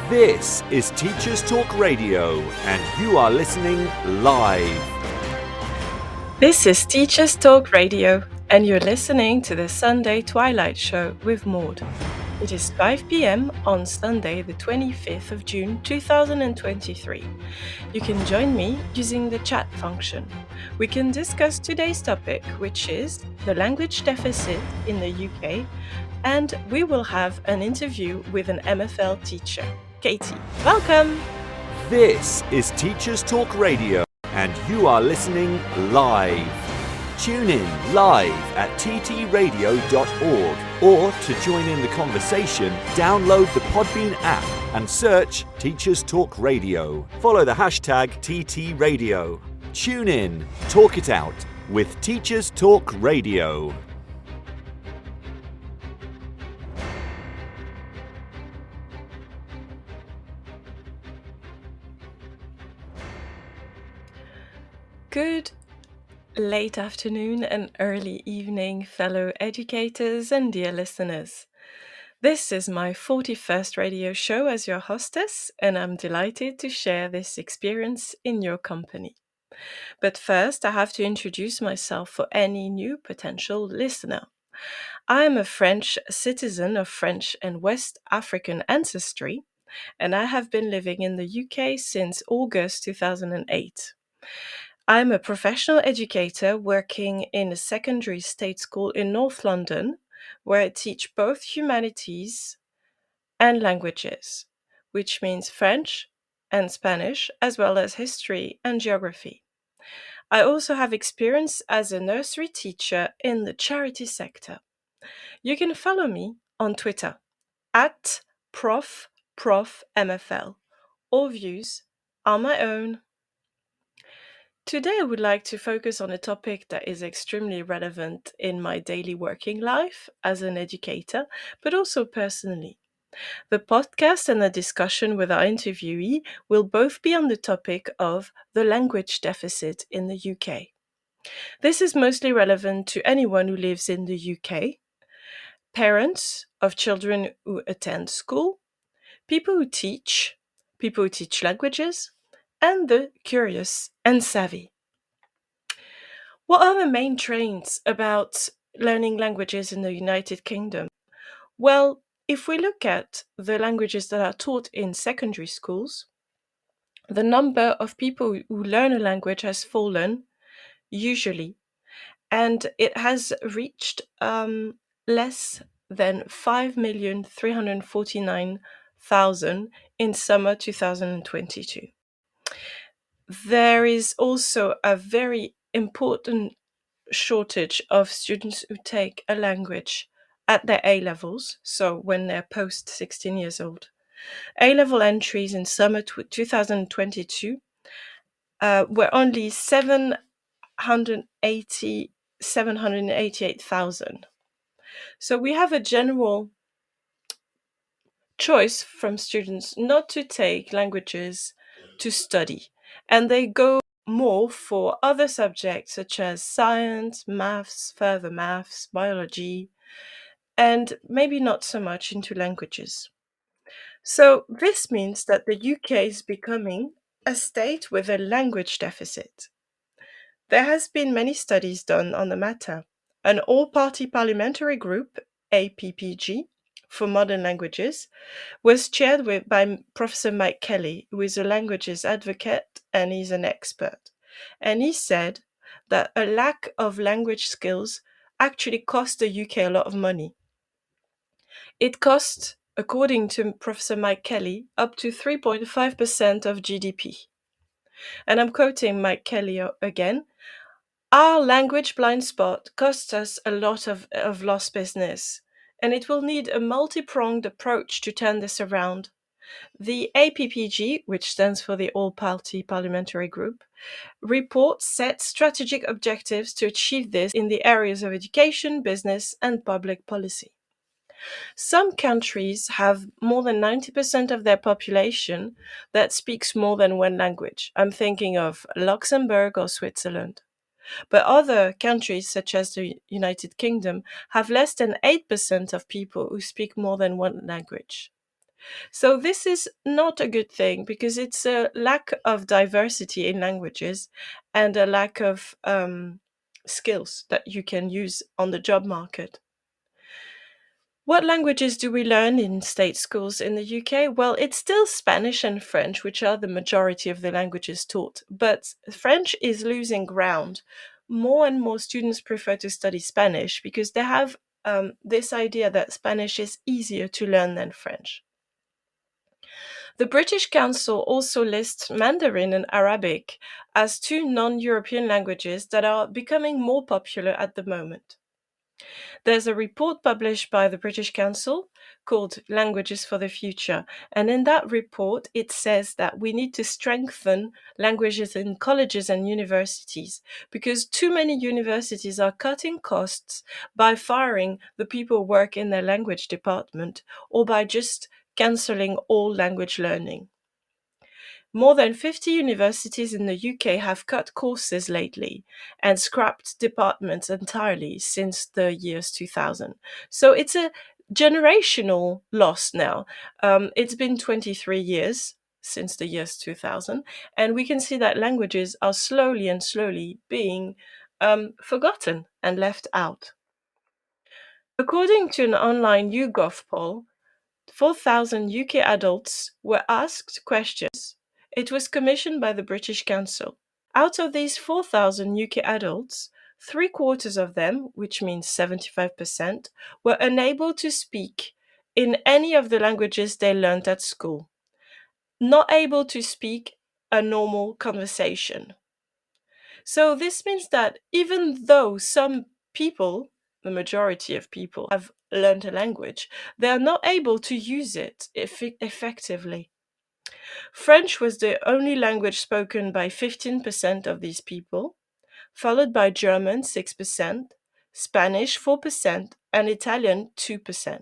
This is Teachers Talk Radio, and you are listening live. This is Teachers Talk Radio, and you're listening to the Sunday Twilight Show with Maud. It is 5 p.m. on Sunday, the 25th of June 2023. You can join me using the chat function. We can discuss today's topic, which is the language deficit in the UK, and we will have an interview with an MFL teacher. Katie, welcome! This is Teachers Talk Radio, and you are listening live. Tune in live at ttradio.org, or to join in the conversation, download the Podbean app and search Teachers Talk Radio. Follow the hashtag TTRadio. Tune in, talk it out with Teachers Talk Radio. Good late afternoon and early evening, fellow educators and dear listeners. This is my 41st radio show as your hostess, and I'm delighted to share this experience in your company. But first, I have to introduce myself for any new potential listener. I am a French citizen of French and West African ancestry, and I have been living in the UK since August 2008. I'm a professional educator working in a secondary state school in North London, where I teach both humanities and languages, which means French and Spanish, as well as history and geography. I also have experience as a nursery teacher in the charity sector. You can follow me on Twitter at profmfl. All views are my own. Today, I would like to focus on a topic that is extremely relevant in my daily working life as an educator, but also personally. The podcast and the discussion with our interviewee will both be on the topic of the language deficit in the UK. This is mostly relevant to anyone who lives in the UK, parents of children who attend school, people who teach languages, and the curious and savvy. What are the main trends about learning languages in the United Kingdom? Well, if we look at the languages that are taught in secondary schools, the number of people who learn a language has fallen, usually, and it has reached less than 5,349,000 in summer 2022. There is also a very important shortage of students who take a language at their A-levels, so when they're post 16 years old. A-level entries in summer 2022 were only 788,000. So we have a general choice from students not to take languages to study, and they go more for other subjects such as science, maths, further maths, biology, and maybe not so much into languages. So this means that the UK is becoming a state with a language deficit. There has been many studies done on the matter. An all-party parliamentary group, APPG, for modern languages, was chaired by Professor Mike Kelly, who is a languages advocate and he's an expert. And he said that a lack of language skills actually costs the UK a lot of money. It costs, according to Professor Mike Kelly, up to 3.5% of GDP. And I'm quoting Mike Kelly again. Our language blind spot costs us a lot of lost business, and it will need a multi-pronged approach to turn this around. The APPG, which stands for the All-Party Parliamentary Group, report sets strategic objectives to achieve this in the areas of education, business, and public policy. Some countries have more than 90% of their population that speaks more than one language. I'm thinking of Luxembourg or Switzerland. But other countries, such as the United Kingdom, have less than 8% of people who speak more than one language. So this is not a good thing because it's a lack of diversity in languages and a lack of skills that you can use on the job market. What languages do we learn in state schools in the UK? Well, it's still Spanish and French, which are the majority of the languages taught, but French is losing ground. More and more students prefer to study Spanish because they have this idea that Spanish is easier to learn than French. The British Council also lists Mandarin and Arabic as two non-European languages that are becoming more popular at the moment. There's a report published by the British Council called Languages for the Future. And in that report, it says that we need to strengthen languages in colleges and universities because too many universities are cutting costs by firing the people who work in their language department or by just cancelling all language learning. More than 50 universities in the UK have cut courses lately and scrapped departments entirely since the years 2000. So it's a generational loss now. It's been 23 years since the years 2000, and we can see that languages are slowly and slowly being forgotten and left out. According to an online YouGov poll, 4,000 UK adults were asked questions. It was commissioned by the British Council. Out of these 4,000 UK adults, three-quarters of them, which means 75%, were unable to speak in any of the languages they learned at school, not able to speak a normal conversation. So this means that even though some people, the majority of people, have learned a language, they are not able to use it effectively. French was the only language spoken by 15% of these people, followed by German 6%, Spanish 4%, and Italian 2%.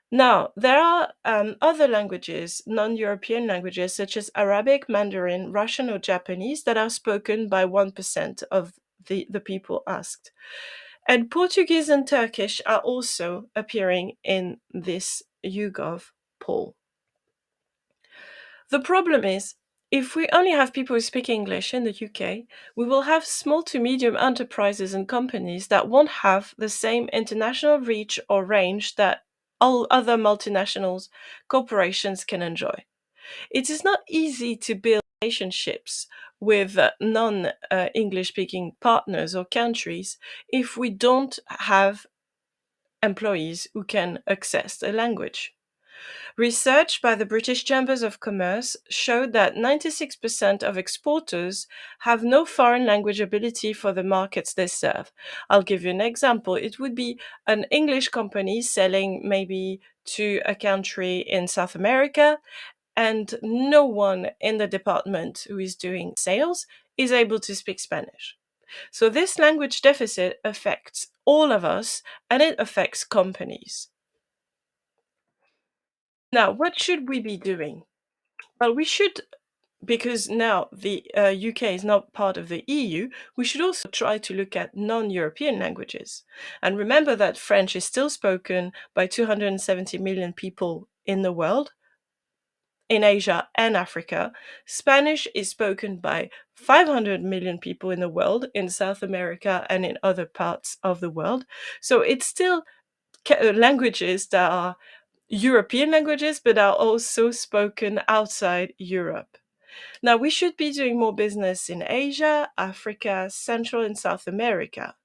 Now, there are other languages, non-European languages, such as Arabic, Mandarin, Russian, or Japanese, that are spoken by 1% of the people asked. And Portuguese and Turkish are also appearing in this YouGov poll. The problem is, if we only have people who speak English in the UK, we will have small to medium enterprises and companies that won't have the same international reach or range that all other multinationals corporations can enjoy. It is not easy to build relationships with non-English speaking partners or countries if we don't have employees who can access the language. Research by the British Chambers of Commerce showed that 96% of exporters have no foreign language ability for the markets they serve. I'll give you an example. It would be an English company selling maybe to a country in South America, and no one in the department who is doing sales is able to speak Spanish. So this language deficit affects all of us, and it affects companies. Now, what should we be doing? Well, we should, because now the UK is not part of the EU, we should also try to look at non-European languages. And remember that French is still spoken by 270 million people in the world, in Asia and Africa. Spanish is spoken by 500 million people in the world, in South America and in other parts of the world. So it's still languages that are European languages, but are also spoken outside Europe. Now, we should be doing more business in Asia, Africa, Central and South America.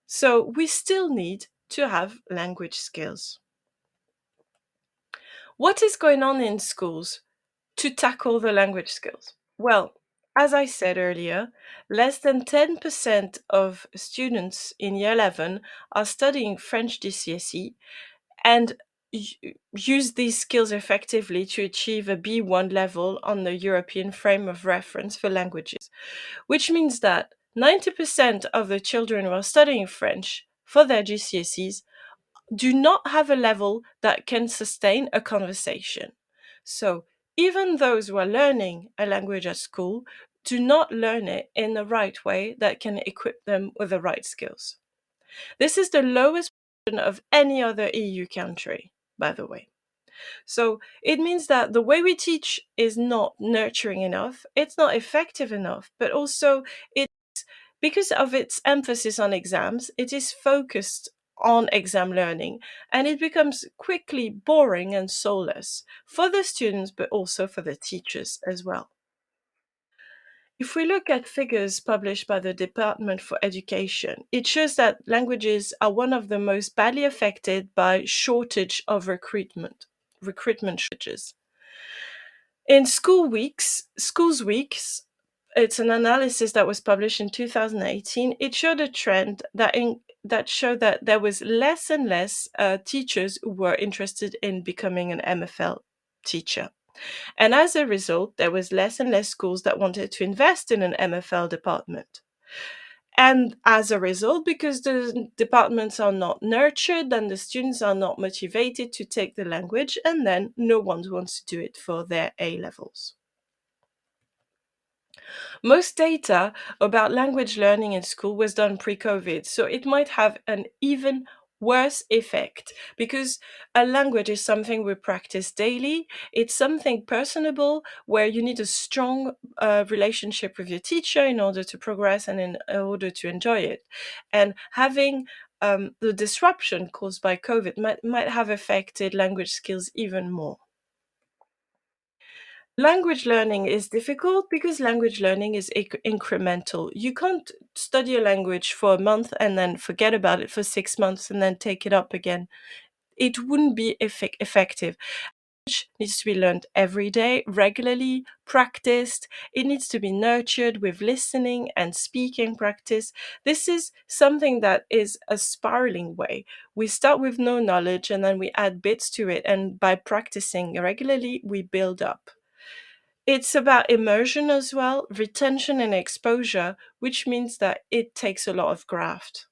So we still need to have language skills. What is going on in schools to tackle the language skills? Well, as I said earlier, less than 10% of students in year 11 are studying French GCSE and use these skills effectively to achieve a B1 level on the European Frame of Reference for Languages, which means that 90% of the children who are studying French for their GCSEs do not have a level that can sustain a conversation. So even those who are learning a language at school do not learn it in the right way that can equip them with the right skills. This is the lowest of any other EU country, by the way. So it means that the way we teach is not nurturing enough, it's not effective enough, but also it's because of its emphasis on exams, it is focused on exam learning, and it becomes quickly boring and soulless for the students, but also for the teachers as well. If we look at figures published by the Department for Education, it shows that languages are one of the most badly affected by shortage of recruitment shortages. In schools weeks, it's an analysis that was published in 2018. It showed a trend that showed that there was less and less teachers who were interested in becoming an MFL teacher. And as a result, there was less and less schools that wanted to invest in an MFL department. And as a result, because the departments are not nurtured and the students are not motivated to take the language, and then no one wants to do it for their A levels. Most data about language learning in school was done pre-COVID, so it might have an even worse effect because a language is something we practice daily. It's something personable where you need a strong relationship with your teacher in order to progress and in order to enjoy it. And having the disruption caused by COVID might have affected language skills even more. Language learning is difficult because language learning is incremental. You can't study a language for a month and then forget about it for 6 months and then take it up again. It wouldn't be effective. Language needs to be learned every day, regularly, practiced. It needs to be nurtured with listening and speaking practice. This is something that is a spiraling way. We start with no knowledge and then we add bits to it, and by practicing regularly, we build up. It's about immersion as well, retention and exposure, which means that it takes a lot of graft.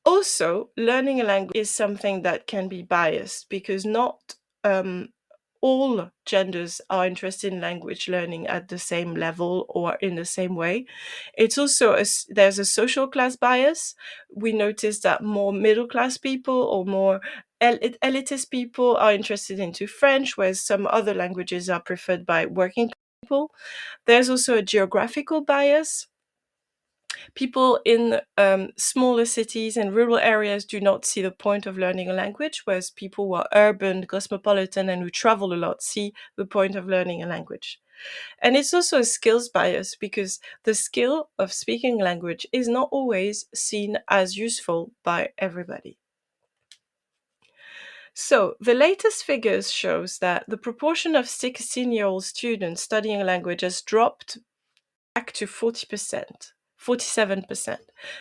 Also, learning a language is something that can be biased because not um, all genders are interested in language learning at the same level or in the same way. It's also there's a social class bias. We notice that more middle class people or more elitist people are interested into French, whereas some other languages are preferred by working people. There's also a geographical bias. People in smaller cities and rural areas do not see the point of learning a language, whereas people who are urban, cosmopolitan, and who travel a lot see the point of learning a language. And it's also a skills bias because the skill of speaking language is not always seen as useful by everybody. So the latest figures shows that the proportion of 16-year-old students studying a language has dropped back to 40%, 47%.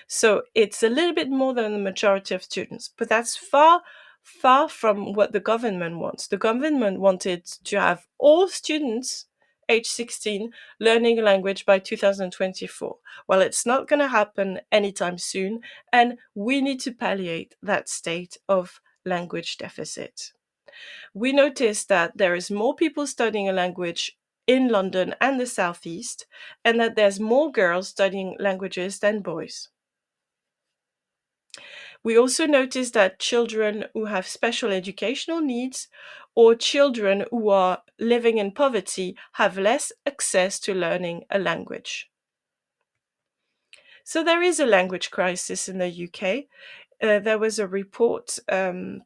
So it's a little bit more than the majority of students, but that's far, far from what the government wants. The government wanted to have all students age 16 learning a language by 2024. Well, it's not going to happen anytime soon, and we need to palliate that state of language deficit. We noticed that there is more people studying a language in London and the Southeast, and that there's more girls studying languages than boys. We also noticed that children who have special educational needs or children who are living in poverty have less access to learning a language. So there is a language crisis in the UK. There was a report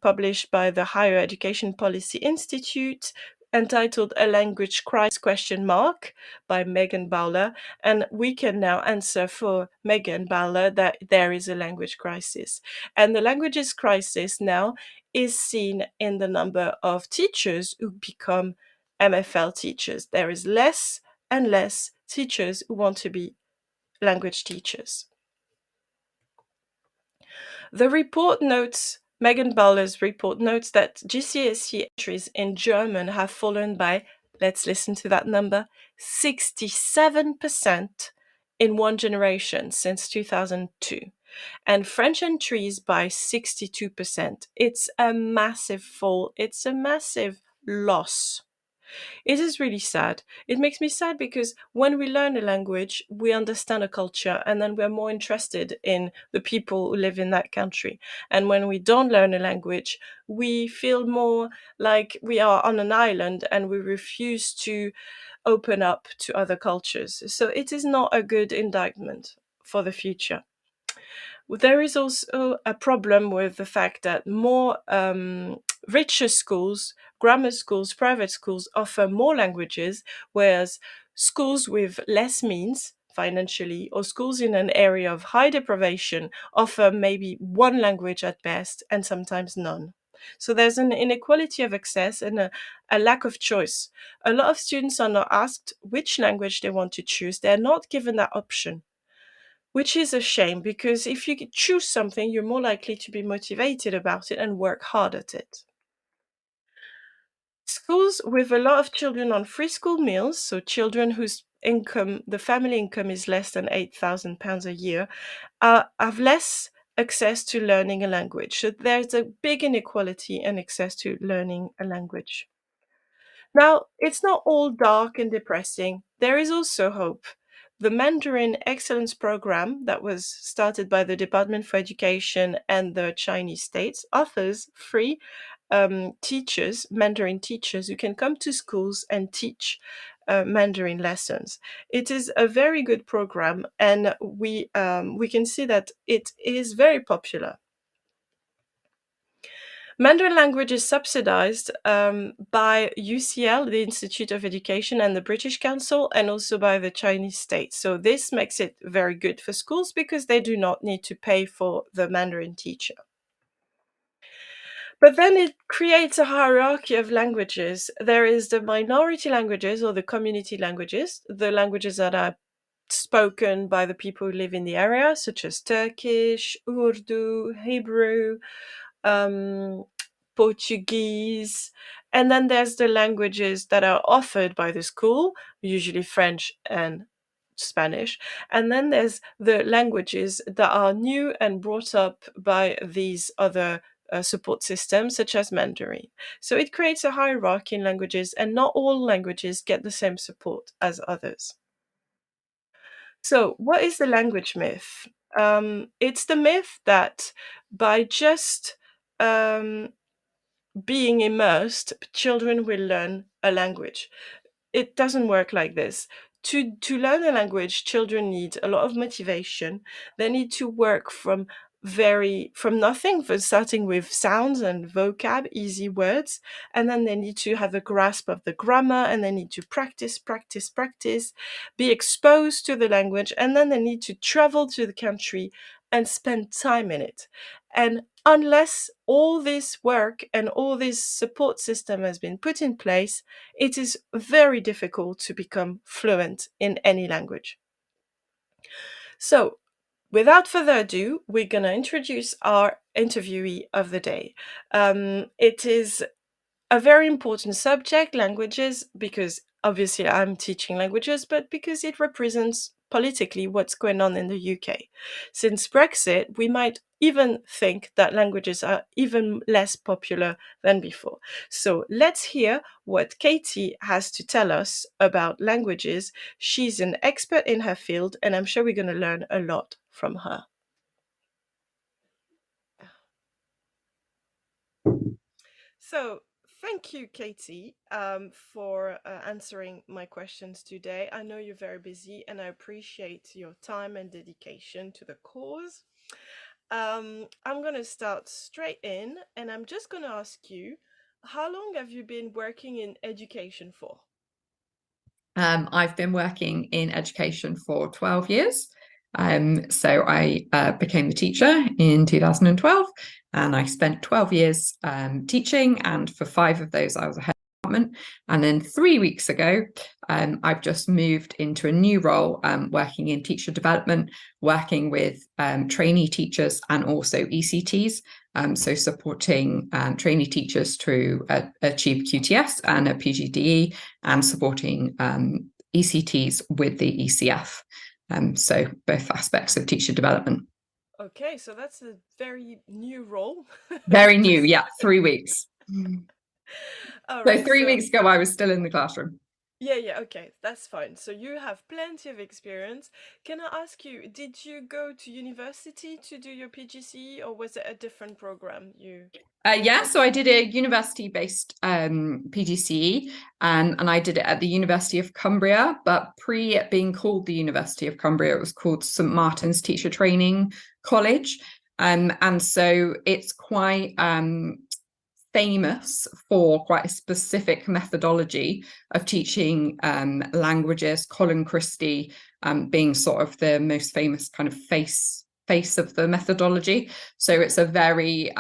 published by the Higher Education Policy Institute entitled A Language Crisis question mark by Megan Bowler, and we can now answer for Megan Bowler that there is a language crisis. And the languages crisis now is seen in the number of teachers who become MFL teachers. There is less and less teachers who want to be language teachers. The report notes, Megan Bowler's report notes that GCSE entries in German have fallen by, let's listen to that number, 67% in one generation since 2002, and French entries by 62%. It's a massive fall, it's a massive loss. It is really sad. It makes me sad because when we learn a language, we understand a culture and then we're more interested in the people who live in that country. And when we don't learn a language, we feel more like we are on an island and we refuse to open up to other cultures. So it is not a good indictment for the future. There is also a problem with the fact that more richer schools, grammar schools, private schools offer more languages, whereas schools with less means financially or schools in an area of high deprivation offer maybe one language at best and sometimes none. So there's an inequality of access and a lack of choice. A lot of students are not asked which language they want to choose. They're not given that option, which is a shame because if you choose something, you're more likely to be motivated about it and work hard at it. Schools with a lot of children on free school meals, so children whose income, the family income is less than £8,000 a year, have less access to learning a language. So there's a big inequality in access to learning a language. Now, it's not all dark and depressing. There is also hope. The Mandarin Excellence Program, that was started by the Department for Education and the Chinese states, offers free teachers, Mandarin teachers, who can come to schools and teach Mandarin lessons. It is a very good program, and we can see that it is very popular. Mandarin language is subsidized by UCL, the Institute of Education, and the British Council, and also by the Chinese state. So this makes it very good for schools because they do not need to pay for the Mandarin teacher. But then it creates a hierarchy of languages. There is the minority languages or the community languages, the languages that are spoken by the people who live in the area, such as Turkish, Urdu, Hebrew, Portuguese. And then there's the languages that are offered by the school, usually French and Spanish. And then there's the languages that are new and brought up by these other support systems, such as Mandarin. So it creates a hierarchy in languages, and not all languages get the same support as others. So, what is the language myth? It's the myth that by just um, being immersed, children will learn a language. It doesn't work like this. To learn a language, children need a lot of motivation. They need to work from nothing, for starting with sounds and vocab, easy words, and then they need to have a grasp of the grammar, and they need to practice, practice, practice, be exposed to the language, and then they need to travel to the country and spend time in it. And unless all this work and all this support system has been put in place, it is very difficult to become fluent in any language. So, without further ado, we're going to introduce our interviewee of the day. It is a very important subject, languages, because obviously I'm teaching languages, but because it represents politically what's going on in the UK. Since Brexit, we might even think that languages are even less popular than before. So let's hear what Katie has to tell us about languages. She's an expert in her field, and I'm sure we're going to learn a lot from her. So, thank you, Katie, for answering my questions today. I know you're very busy and I appreciate your time and dedication to the cause. I'm going to start straight in and I'm just going to ask you, how long have you been working in education for? I've been working in education for 12 years. So I became a teacher in 2012 and I spent 12 years teaching, and for 5 of those I was a head of department. And then 3 weeks ago, I've just moved into a new role, working in teacher development, working with trainee teachers and also ECTs. So supporting trainee teachers to achieve QTS and a PGDE, and supporting ECTs with the ECF. So both aspects of teacher development. Okay, so that's a very new role. Very new, yeah, 3 weeks. All So right. 3 weeks ago, I was still in the classroom. Yeah, okay, that's fine. So you have plenty of experience. Can I ask you, did you go to university to do your PGCE, or was it a different program you Yeah, so I did a university-based PGCE, and I did it at the University of Cumbria, but pre it being called the University of Cumbria, it was called St Martin's Teacher Training College. And so it's quite famous for quite a specific methodology of teaching languages. Colin Christie being sort of the most famous kind of face of the methodology. So it's a very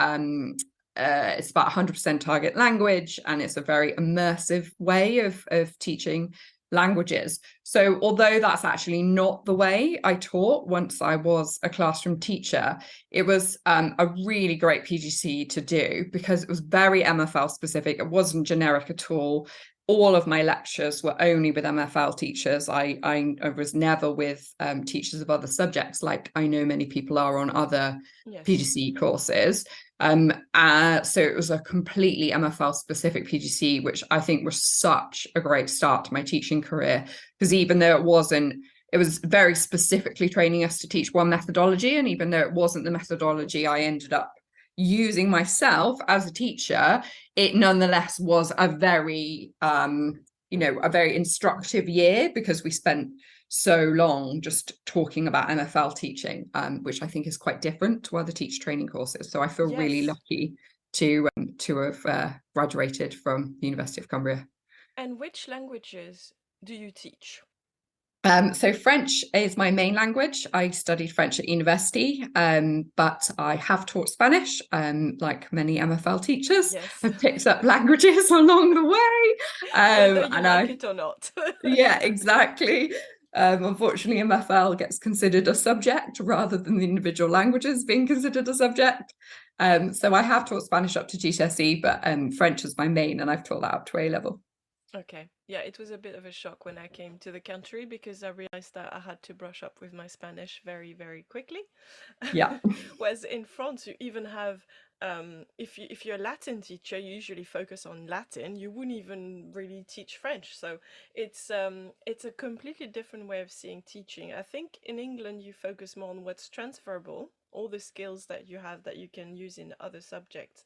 it's about 100% target language, and it's a very immersive way of teaching languages. So although that's actually not the way I taught once I was a classroom teacher, it was a really great PGC to do because it was very MFL specific. It wasn't generic at all. All of my lectures were only with MFL teachers. I was never with teachers of other subjects, like I know many people are on other Yes. PGC courses. So it was a completely MFL specific PGC, which I think was such a great start to my teaching career, because even though it was very specifically training us to teach one methodology, and even though it wasn't the methodology I ended up using myself as a teacher, it nonetheless was a very a very instructive year, because we spent so long just talking about MFL teaching, which I think is quite different to other teacher training courses. So I feel really Yes. lucky to have graduated from the University of Cumbria. And which languages do you teach? So French is my main language. I studied French at university, but I have taught Spanish, like many MFL teachers. Yes. I've picked up languages along the way. Whether you And like it or not. yeah, exactly. Unfortunately, MFL gets considered a subject rather than the individual languages being considered a subject. So I have taught Spanish up to GCSE, but French is my main, and I've taught that up to A level. Okay. Yeah, it was a bit of a shock when I came to the country, because I realized that I had to brush up with my Spanish very, very quickly. Yeah. Whereas in France, you even have, if you're a Latin teacher, you usually focus on Latin. You wouldn't even really teach French. So it's a completely different way of seeing teaching. I think in England you focus more on what's transferable, all the skills that you have that you can use in other subjects.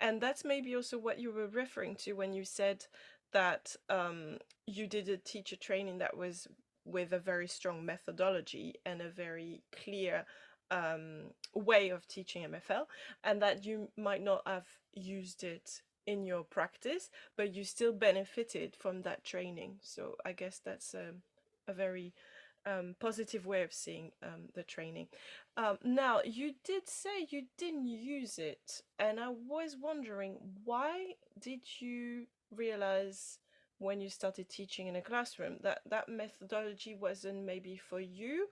And that's maybe also what you were referring to when you said that you did a teacher training that was with a very strong methodology and a very clear way of teaching MFL, and that you might not have used it in your practice, but you still benefited from that training. So I guess that's a very positive way of seeing the training. Now, you did say you didn't use it, and I was wondering, why did you realize when you started teaching in a classroom that that methodology wasn't maybe for you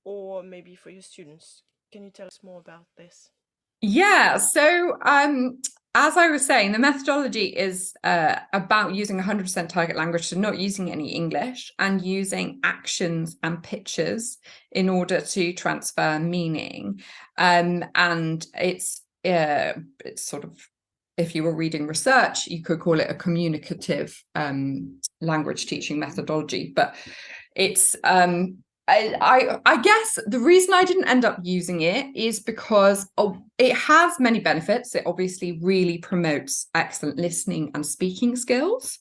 or maybe for your students? Can you tell us more about this? Yeah, so as I was saying, the methodology is about using 100% target language, so not using any English, and using actions and pictures in order to transfer meaning. And it's sort of, if you were reading research, you could call it a communicative language teaching methodology, but it's I guess the reason I didn't end up using it is because it has many benefits. It obviously really promotes excellent listening and speaking skills,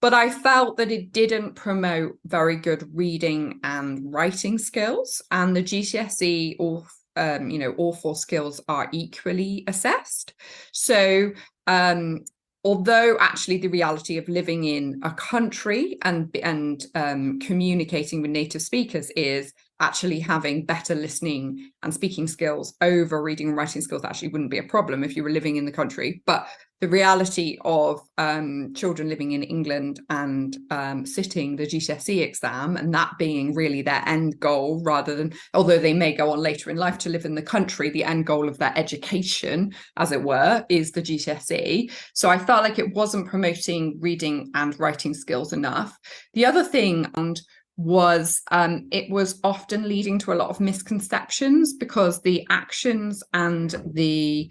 but I felt that it didn't promote very good reading and writing skills. And the GCSE, all four skills are equally assessed. So although actually the reality of living in a country and communicating with native speakers is actually having better listening and speaking skills over reading and writing skills actually wouldn't be a problem if you were living in the country. But the reality of children living in England and sitting the GCSE exam, and that being really their end goal, rather than, although they may go on later in life to live in the country, the end goal of their education, as it were, is the GCSE. So I felt like it wasn't promoting reading and writing skills enough. The other thing was it was often leading to a lot of misconceptions, because the actions and the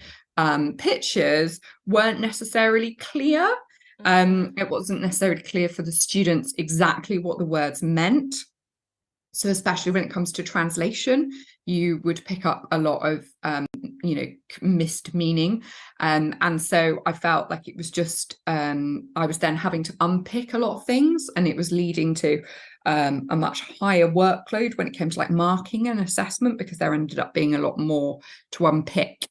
pictures weren't necessarily clear. It wasn't necessarily clear for the students exactly what the words meant. So especially when it comes to translation, you would pick up a lot of, missed meaning. And so I felt like it was just, I was then having to unpick a lot of things, and it was leading to a much higher workload when it came to like marking and assessment, because there ended up being a lot more to unpick.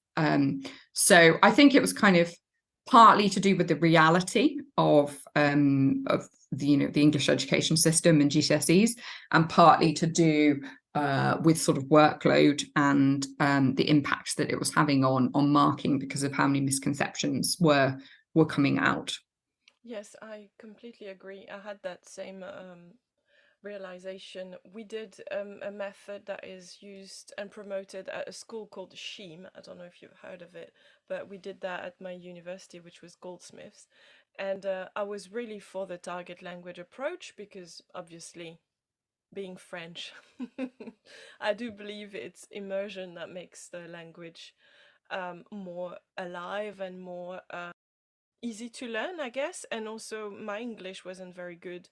So I think it was kind of partly to do with the reality of the English education system and GCSEs, and partly to do with sort of workload and the impacts that it was having on marking, because of how many misconceptions were coming out. Yes, I completely agree. I had that same realization. We did a method that is used and promoted at a school called Sheem. I don't know if you've heard of it, but we did that at my university, which was Goldsmiths. And I was really for the target language approach because obviously, being French, I do believe it's immersion that makes the language more alive and more easy to learn, I guess. And also, my English wasn't very good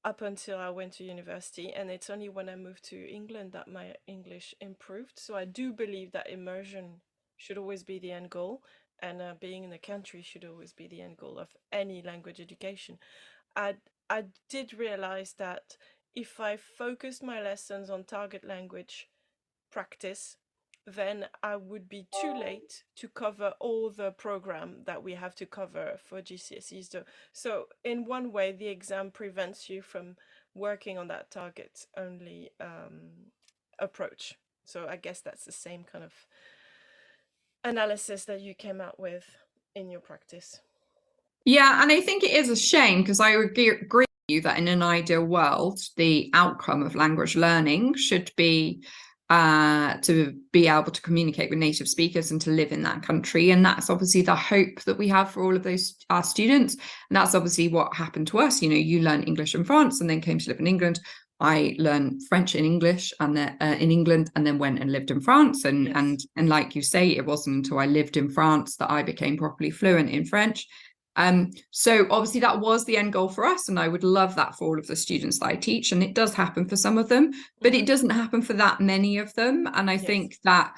up until I went to university, and it's only when I moved to England that my English improved. So I do believe that immersion should always be the end goal, and being in the country should always be the end goal of any language education. I I did realize that if I focused my lessons on target language practice, then I would be too late to cover all the program that we have to cover for GCSEs. So in one way, the exam prevents you from working on that target only approach. So I guess that's the same kind of analysis that you came out with in your practice. Yeah, and I think it is a shame, because I agree with you that in an ideal world, the outcome of language learning should be to be able to communicate with native speakers and to live in that country. And that's obviously the hope that we have for all of those our students. And that's obviously what happened to us. You learned English in France and then came to live in England. I learned French in English and then in England, and then went and lived in France. And Yes. and like you say, it wasn't until I lived in France that I became properly fluent in French. So obviously that was the end goal for us, and I would love that for all of the students that I teach, and it does happen for some of them, but it doesn't happen for that many of them. And I Yes. think that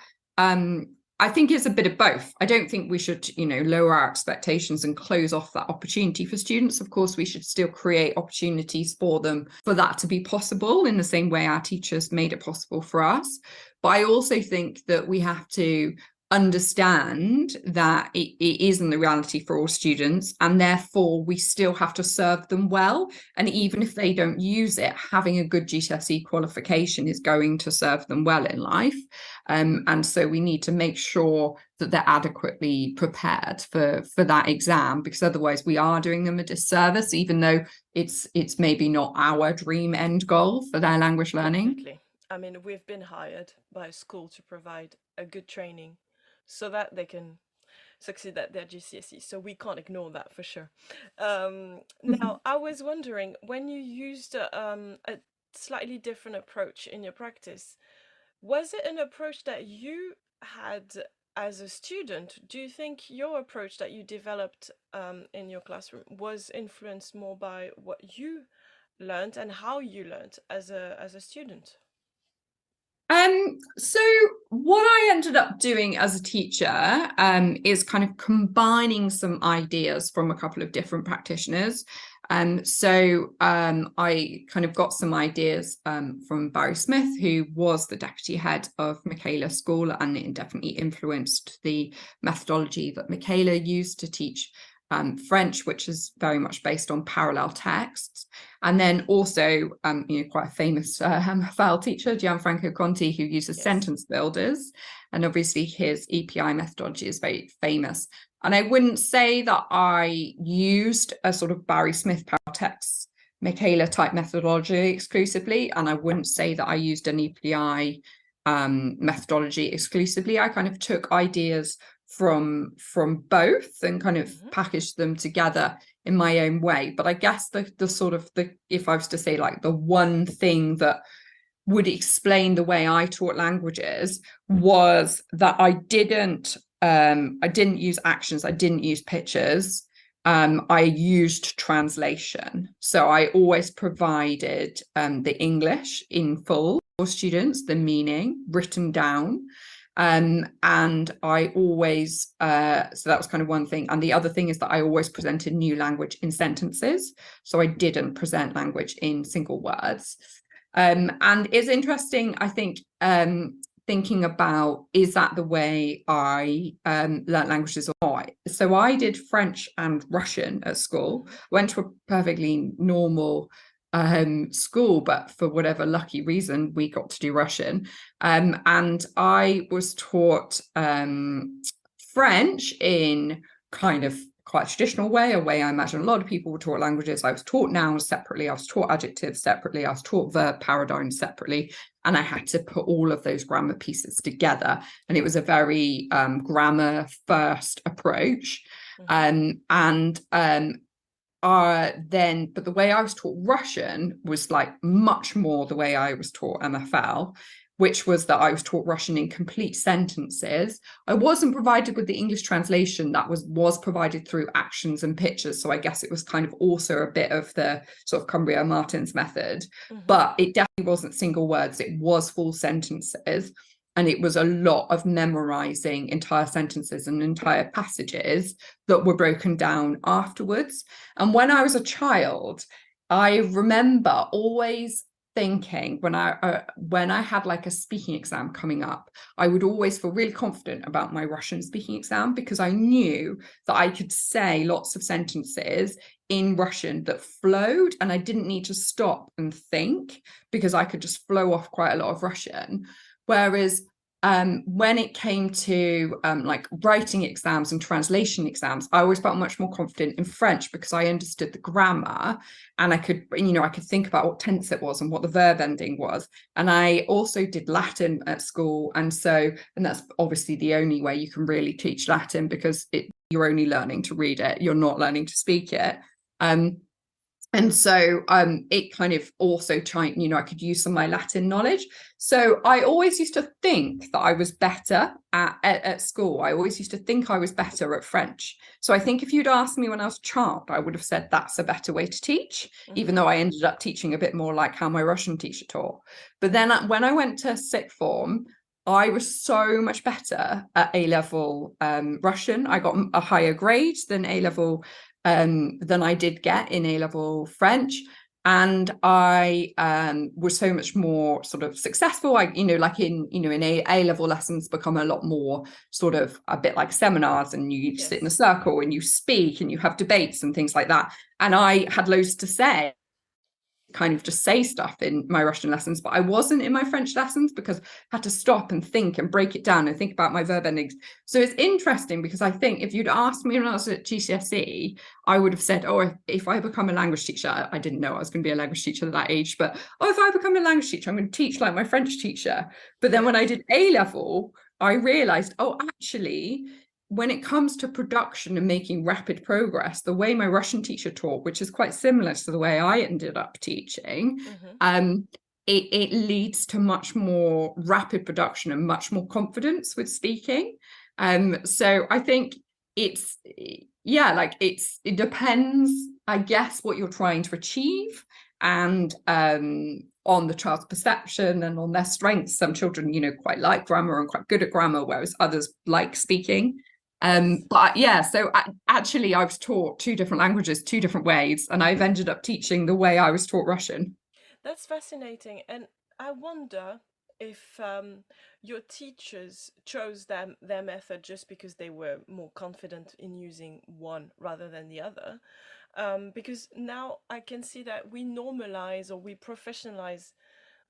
I think it's a bit of both. I don't think we should, lower our expectations and close off that opportunity for students. Of course, we should still create opportunities for them for that to be possible, in the same way our teachers made it possible for us. But I also think that we have to understand that it isn't the reality for all students, and therefore we still have to serve them well. And even if they don't use it, having a good GCSE qualification is going to serve them well in life. And so we need to make sure that they're adequately prepared for that exam, because otherwise we are doing them a disservice, even though it's maybe not our dream end goal for their language learning. Completely. I mean, we've been hired by a school to provide a good training so that they can succeed at their GCSE. So we can't ignore that for sure. Now, I was wondering, when you used a slightly different approach in your practice, was it an approach that you had as a student? Do you think your approach that you developed in your classroom was influenced more by what you learned and how you learned as a student? So what I ended up doing as a teacher is kind of combining some ideas from a couple of different practitioners. I kind of got some ideas from Barry Smith, who was the deputy head of Michaela School, and it definitely influenced the methodology that Michaela used to teach French, which is very much based on parallel texts. And then also, quite a famous MFL teacher, Gianfranco Conti, who uses sentence builders. And obviously his EPI methodology is very famous. And I wouldn't say that I used a sort of Barry Smith parallel text Michaela type methodology exclusively. And I wouldn't say that I used an EPI methodology exclusively. I kind of took ideas from both and kind of packaged them together in my own way. But I guess the sort of if I was to say like the one thing that would explain the way I taught languages was that I didn't use actions, I didn't use pictures. I used translation. So I always provided the English in full for students, the meaning written down. And I always, so that was kind of one thing. And the other thing is that I always presented new language in sentences. So I didn't present language in single words. And it's interesting, I think, thinking about, is that the way I learnt languages or not? So I did French and Russian at school, went to a perfectly normal school, but for whatever lucky reason, we got to do Russian. And I was taught French in kind of quite a traditional way, a way I imagine a lot of people were taught languages. I was taught nouns separately, I was taught adjectives separately, I was taught verb paradigms separately, and I had to put all of those grammar pieces together. And it was a very grammar first approach. But the way I was taught Russian was like much more the way I was taught MFL, which was that I was taught Russian in complete sentences. I wasn't provided with the English translation that was provided through actions and pictures. So I guess it was kind of also a bit of the sort of Cumbria Martins method, but it definitely wasn't single words. It was full sentences. And it was a lot of memorizing entire sentences and entire passages that were broken down afterwards. And when I was a child, I remember always thinking when I had like a speaking exam coming up, I would always feel really confident about my Russian speaking exam because I knew that I could say lots of sentences in Russian that flowed and I didn't need to stop and think because I could just flow off quite a lot of Russian. Whereas when it came to like writing exams and translation exams, I always felt much more confident in French because I understood the grammar and I could think about what tense it was and what the verb ending was. And I also did Latin at school. And that's obviously the only way you can really teach Latin because you're only learning to read it. You're not learning to speak it. And so it kind of also I could use some of my Latin knowledge. So I always used to think that I was better at school. I always used to think I was better at French. So I think if you'd asked me when I was a child, I would have said that's a better way to teach, even though I ended up teaching a bit more like how my Russian teacher taught. But then when I went to sixth form, I was so much better at A-level Russian. I got a higher grade than A-level than I did get in A-level French. And I was so much more sort of successful. Like in A-level lessons become a lot more sort of a bit like seminars and you sit in a circle and you speak and you have debates and things like that. And I had loads to say, kind of just say stuff in my Russian lessons, but I wasn't in my French lessons because I had to stop and think and break it down and think about my verb endings. So it's interesting because I think if you'd asked me when I was at GCSE, I would have said, oh, if I become a language teacher, I didn't know I was going to be a language teacher at that age, but if I become a language teacher, I'm going to teach like my French teacher. But then when I did A-level, I realized, actually, when it comes to production and making rapid progress, the way my Russian teacher taught, which is quite similar to the way I ended up teaching, it leads to much more rapid production and much more confidence with speaking. So I think it depends, I guess, what you're trying to achieve and on the child's perception and on their strengths. Some children, quite like grammar and quite good at grammar, whereas others like speaking. But yeah, so actually I was taught two different languages, two different ways, and I've ended up teaching the way I was taught Russian. That's fascinating. And I wonder if your teachers chose their method just because they were more confident in using one rather than the other. Because now I can see that we normalize or we professionalize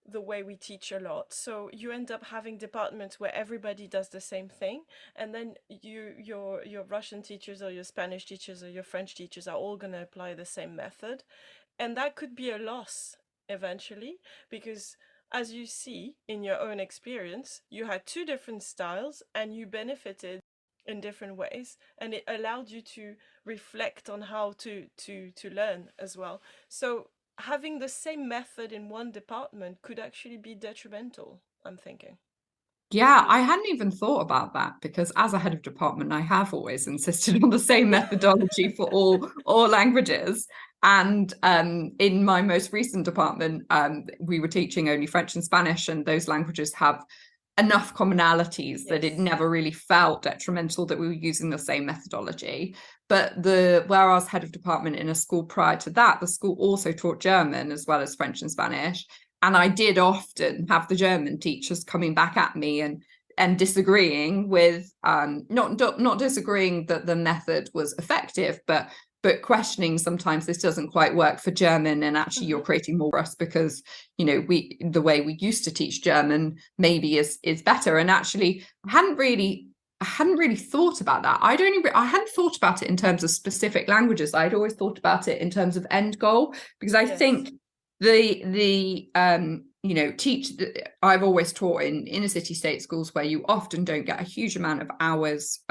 the way we teach a lot. So you end up having departments where everybody does the same thing, and then your Russian teachers or your Spanish teachers or your French teachers are all going to apply the same method, and that could be a loss eventually because, as you see in your own experience, you had two different styles and you benefited in different ways, and it allowed you to reflect on how to learn as well. So having the same method in one department could actually be detrimental, I'm thinking. Yeah, I hadn't even thought about that, because as a head of department, I have always insisted on the same methodology for all languages. And in my most recent department, we were teaching only French and Spanish, and those languages have enough commonalities that it Yes. never really felt detrimental that we were using the same methodology. But where I was head of department in a school prior to that, the school also taught German as well as French and Spanish. And I did often have the German teachers coming back at me and disagreeing with not disagreeing that the method was effective, but questioning sometimes this doesn't quite work for German, and actually you're creating more for us, because the way we used to teach German maybe is better. And actually I hadn't really thought about that. I hadn't thought about it in terms of specific languages. I'd always thought about it in terms of end goal, because I think I've always taught in inner city state schools, where you often don't get a huge amount of hours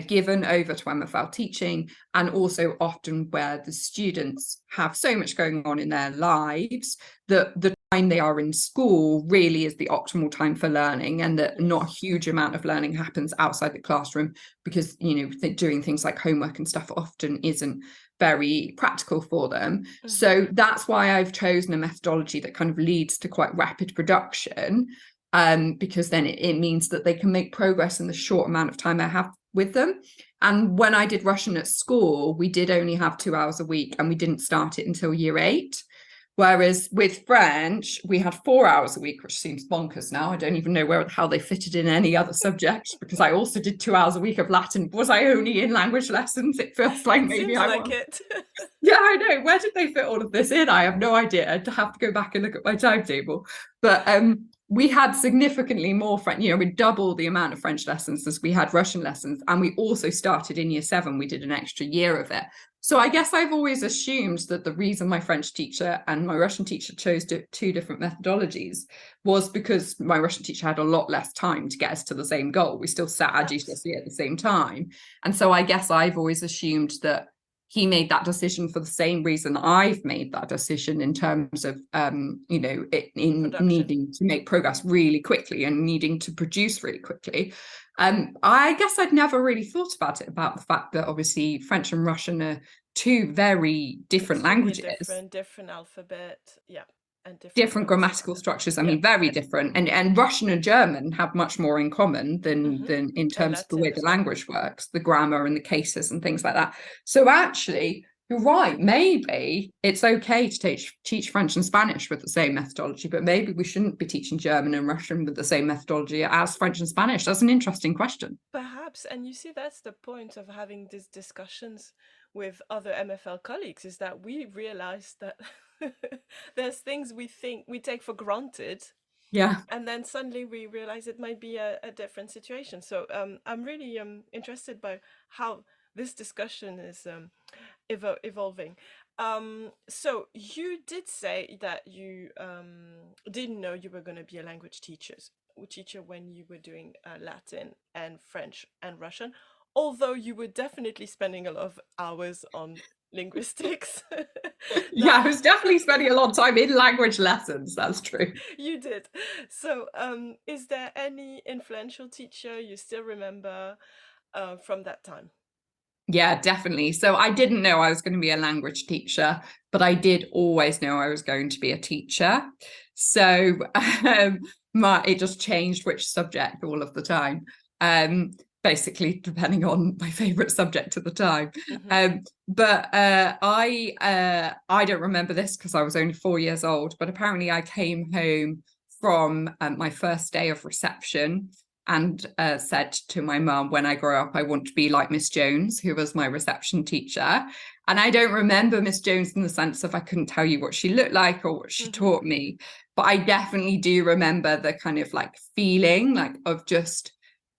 given over to MFL teaching, and also often where the students have so much going on in their lives that the time they are in school really is the optimal time for learning, and that not a huge amount of learning happens outside the classroom, because doing things like homework and stuff often isn't very practical for them. So that's why I've chosen a methodology that kind of leads to quite rapid production, because then it means that they can make progress in the short amount of time I have with them. And when I did Russian at school, we did only have 2 hours a week, and we didn't start it until year 8. Whereas with French, we had 4 hours a week, which seems bonkers now. I don't even know how they fitted in any other subject, because I also did 2 hours a week of Latin. Was I only in language lessons? It feels like maybe Seems I like was. it. Yeah, I know. Where did they fit all of this in? I have no idea. I'd have to go back and look at my timetable. But we had significantly more French, we double the amount of French lessons as we had Russian lessons. And we also started in year 7. We did an extra year of it. So I guess I've always assumed that the reason my French teacher and my Russian teacher chose 2 different methodologies was because my Russian teacher had a lot less time to get us to the same goal. We still sat our GCSE at the same time. And so I guess I've always assumed that he made that decision for the same reason I've made that decision, in terms of needing to make progress really quickly and needing to produce really quickly. I guess I'd never really thought about the fact that obviously French and Russian are 2 very different languages, different alphabet, and different grammatical structures. I mean, very different. And Russian and German have much more in common than in terms of the way the language works, the grammar and the cases and things like that. So actually, you're right. Maybe it's okay to teach French and Spanish with the same methodology, but maybe we shouldn't be teaching German and Russian with the same methodology as French and Spanish. That's an interesting question. Perhaps, and you see, that's the point of having these discussions with other MFL colleagues, is that we realize that there's things we think we take for granted, and then suddenly we realize it might be a different situation. So I'm really interested by how this discussion is evolving. So you did say that you didn't know you were going to be a language teacher when you were doing Latin and French and Russian, although you were definitely spending a lot of hours on linguistics. Yeah, I was definitely spending a lot of time in language lessons. That's true. You did. So is there any influential teacher you still remember from that time? Yeah, definitely. So I didn't know I was going to be a language teacher, but I did always know I was going to be a teacher. So it just changed which subject all of the time, basically depending on my favorite subject at the time. But I don't remember this because I was only 4 years old, but apparently I came home from my first day of reception and said to my mum, when I grow up, I want to be like Miss Jones, who was my reception teacher. And I don't remember Miss Jones in the sense of I couldn't tell you what she looked like or what she taught me, but I definitely do remember the kind of like feeling like of just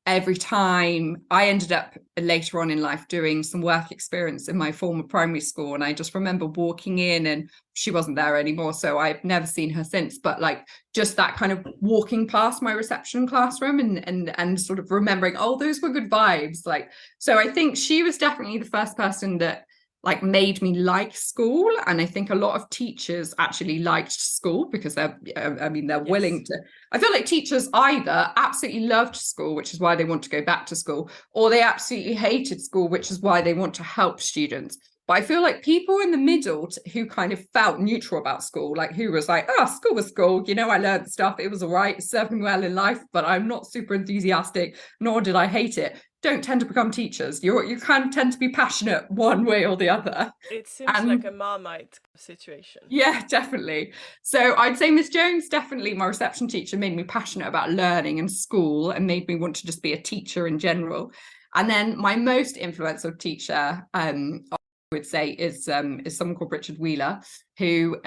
every time. I ended up later on in life doing some work experience in my former primary school, and I just remember walking in and she wasn't there anymore, so I've never seen her since, but like just that kind of walking past my reception classroom and sort of remembering, oh, those were good vibes. Like, so I think she was definitely the first person that like made me like school. And I think a lot of teachers actually liked school because they're willing to. I feel like teachers either absolutely loved school, which is why they want to go back to school, or they absolutely hated school, which is why they want to help students. But I feel like people in the middle who kind of felt neutral about school, like who was like, oh, school was school, you know, I learned stuff, it was all right, it served me well in life, but I'm not super enthusiastic, nor did I hate it, don't tend to become teachers. You kind of tend to be passionate one way or the other. It seems like a Marmite situation. Yeah, definitely. So I'd say Miss Jones, definitely my reception teacher, made me passionate about learning and school and made me want to just be a teacher in general. And then my most influential teacher, would say is someone called Richard Wheeler, who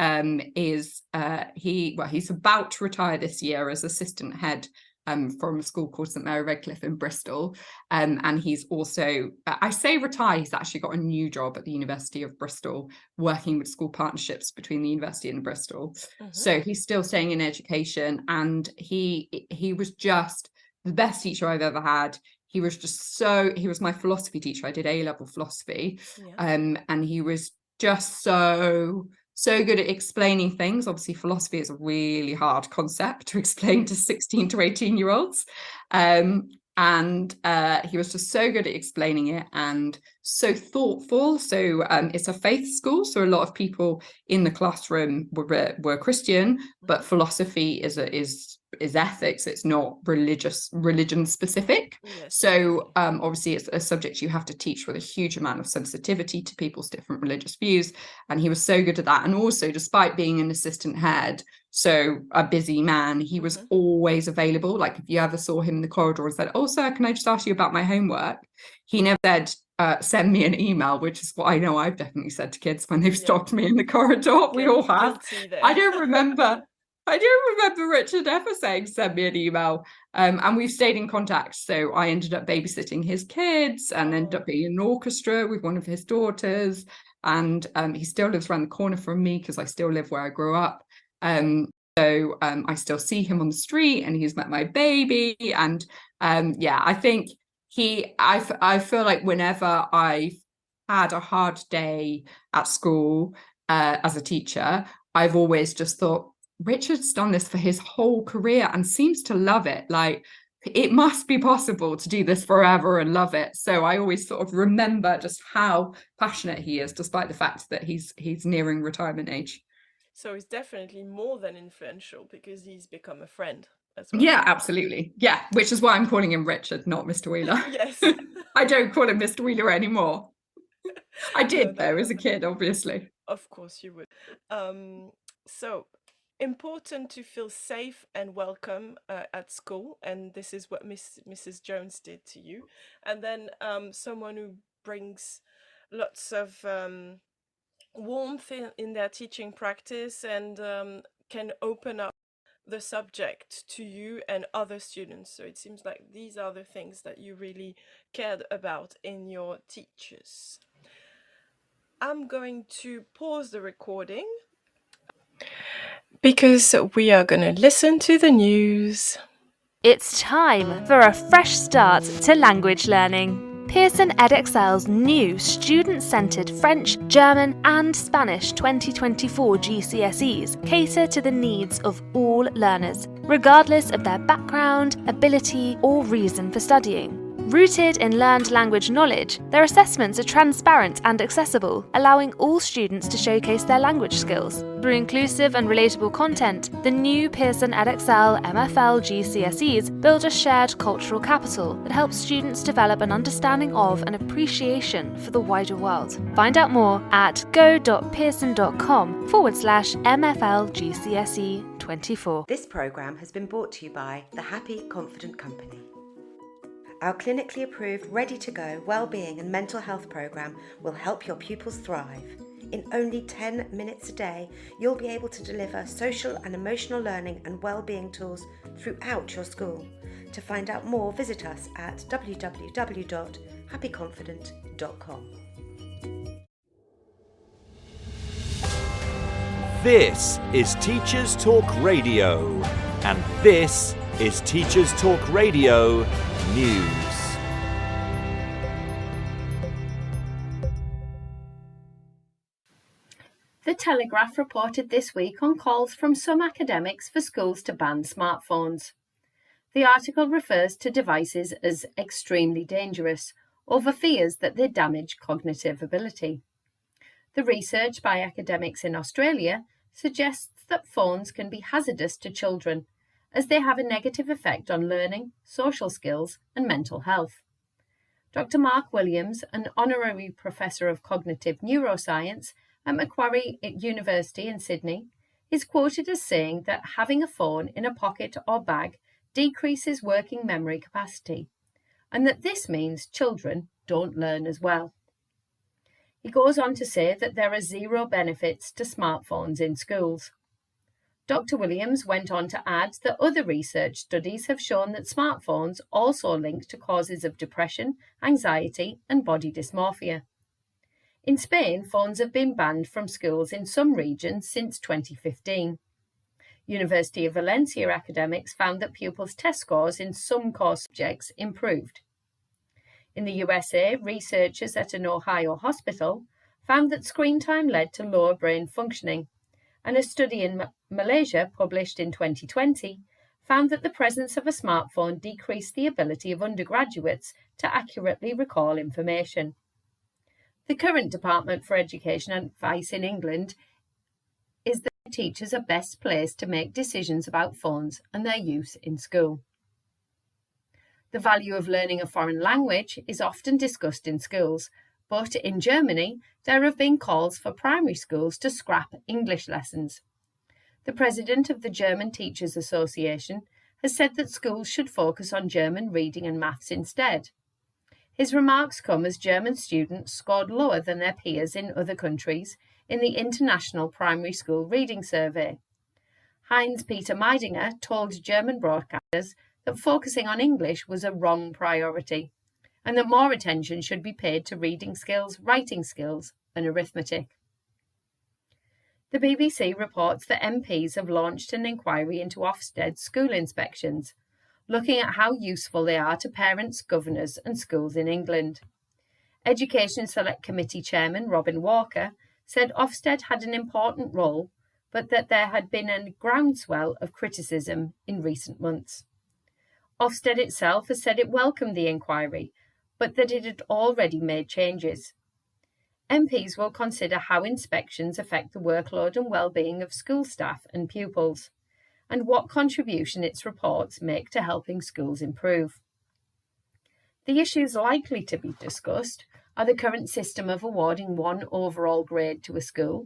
he's about to retire this year as assistant head from a school called St Mary Redcliffe in Bristol, and he's also, I say retire, he's actually got a new job at the University of Bristol working with school partnerships between the university and Bristol. So he's still staying in education, and he was just the best teacher I've ever had. He was my philosophy teacher. I did A-level philosophy. And he was just so good at explaining things. Obviously, philosophy is a really hard concept to explain to 16 to 18-year-olds. And he was just so good at explaining it and so thoughtful. So it's a faith school, so a lot of people in the classroom were Christian, but philosophy is ethics. It's not religion specific. So obviously it's a subject you have to teach with a huge amount of sensitivity to people's different religious views, and he was so good at that. And also, despite being an assistant head, so a busy man, he was always available. Like if you ever saw him in the corridor and said, oh sir, can I just ask you about my homework, he never said send me an email, which is what I know I've definitely said to kids when they've stopped me in the corridor. We all have. I don't remember Richard ever saying send me an email, and we've stayed in contact. So I ended up babysitting his kids and ended up being in an orchestra with one of his daughters, and he still lives around the corner from me because I still live where I grew up. So I still see him on the street, and he's met my baby, and I think I feel like whenever I've had a hard day at school as a teacher, I've always just thought, Richard's done this for his whole career and seems to love it. Like, it must be possible to do this forever and love it. So I always sort of remember just how passionate he is, despite the fact that he's nearing retirement age. So he's definitely more than influential because he's become a friend as well. Yeah, absolutely. Yeah, which is why I'm calling him Richard, not Mr. Wheeler. Yes. I don't call him Mr. Wheeler anymore. I did, though, as a kid, obviously. Of course you would. So important to feel safe and welcome at school, and this is what Mrs. Jones did to you. And then someone who brings lots of warmth in their teaching practice and can open up the subject to you and other students. So it seems like these are the things that you really cared about in your teachers. I'm going to pause the recording because we are going to listen to the news. It's time for a fresh start to language learning. Pearson EdXL's new student-centred French, German and Spanish 2024 GCSEs cater to the needs of all learners, regardless of their background, ability or reason for studying. Rooted in learned language knowledge, their assessments are transparent and accessible, allowing all students to showcase their language skills. Through inclusive and relatable content, the new Pearson EdXL MFL GCSEs build a shared cultural capital that helps students develop an understanding of and appreciation for the wider world. Find out more at go.pearson.com/MFL GCSE 24. This programme has been brought to you by the Happy Confident Company. Our clinically approved, ready-to-go wellbeing and mental health programme will help your pupils thrive. In only 10 minutes a day, you'll be able to deliver social and emotional learning and wellbeing tools throughout your school. To find out more, visit us at www.happyconfident.com. This is Teachers Talk Radio, and this is Teachers Talk Radio News. Telegraph reported this week on calls from some academics for schools to ban smartphones. The article refers to devices as extremely dangerous, over fears that they damage cognitive ability. The research by academics in Australia suggests that phones can be hazardous to children, as they have a negative effect on learning, social skills, and mental health. Dr. Mark Williams, an honorary professor of cognitive neuroscience at Macquarie University in Sydney, is quoted as saying that having a phone in a pocket or bag decreases working memory capacity, and that this means children don't learn as well. He goes on to say that there are zero benefits to smartphones in schools. Dr. Williams went on to add that other research studies have shown that smartphones also link to causes of depression, anxiety, and body dysmorphia. In Spain, phones have been banned from schools in some regions since 2015. University of Valencia academics found that pupils' test scores in some core subjects improved. In the USA, researchers at an Ohio hospital found that screen time led to lower brain functioning, and a study in Malaysia, published in 2020, found that the presence of a smartphone decreased the ability of undergraduates to accurately recall information. The current Department for Education advice in England is that teachers are best placed to make decisions about phones and their use in school. The value of learning a foreign language is often discussed in schools, but in Germany, there have been calls for primary schools to scrap English lessons. The president of the German Teachers Association has said that schools should focus on German reading and maths instead. His remarks come as German students scored lower than their peers in other countries in the International Primary School Reading Survey. Heinz-Peter Meidinger told German broadcasters that focusing on English was a wrong priority, and that more attention should be paid to reading skills, writing skills, and arithmetic. The BBC reports that MPs have launched an inquiry into Ofsted school inspections, looking at how useful they are to parents, governors, and schools in England. Education Select Committee Chairman Robin Walker said Ofsted had an important role, but that there had been a groundswell of criticism in recent months. Ofsted itself has said it welcomed the inquiry, but that it had already made changes. MPs will consider how inspections affect the workload and well-being of school staff and pupils, and what contribution its reports make to helping schools improve. The issues likely to be discussed are the current system of awarding one overall grade to a school,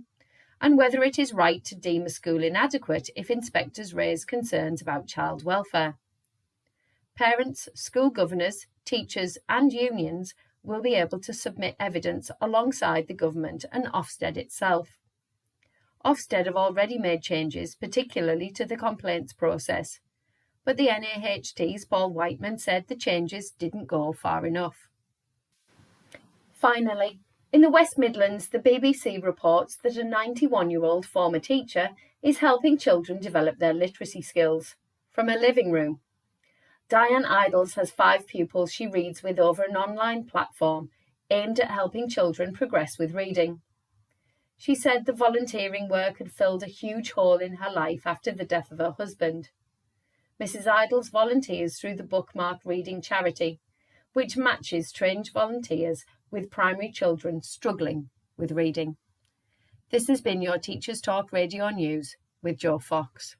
and whether it is right to deem a school inadequate if inspectors raise concerns about child welfare. Parents, school governors, teachers and unions will be able to submit evidence alongside the government and Ofsted itself. Ofsted have already made changes, particularly to the complaints process, but the NAHT's Paul Whiteman said the changes didn't go far enough. Finally, in the West Midlands, the BBC reports that a 91-year-old former teacher is helping children develop their literacy skills from a living room. Diane Idols has 5 pupils she reads with over an online platform aimed at helping children progress with reading. She said the volunteering work had filled a huge hole in her life after the death of her husband. Mrs. Idols volunteers through the Bookmark Reading Charity, which matches trained volunteers with primary children struggling with reading. This has been your Teachers Talk Radio News with Jo Fox.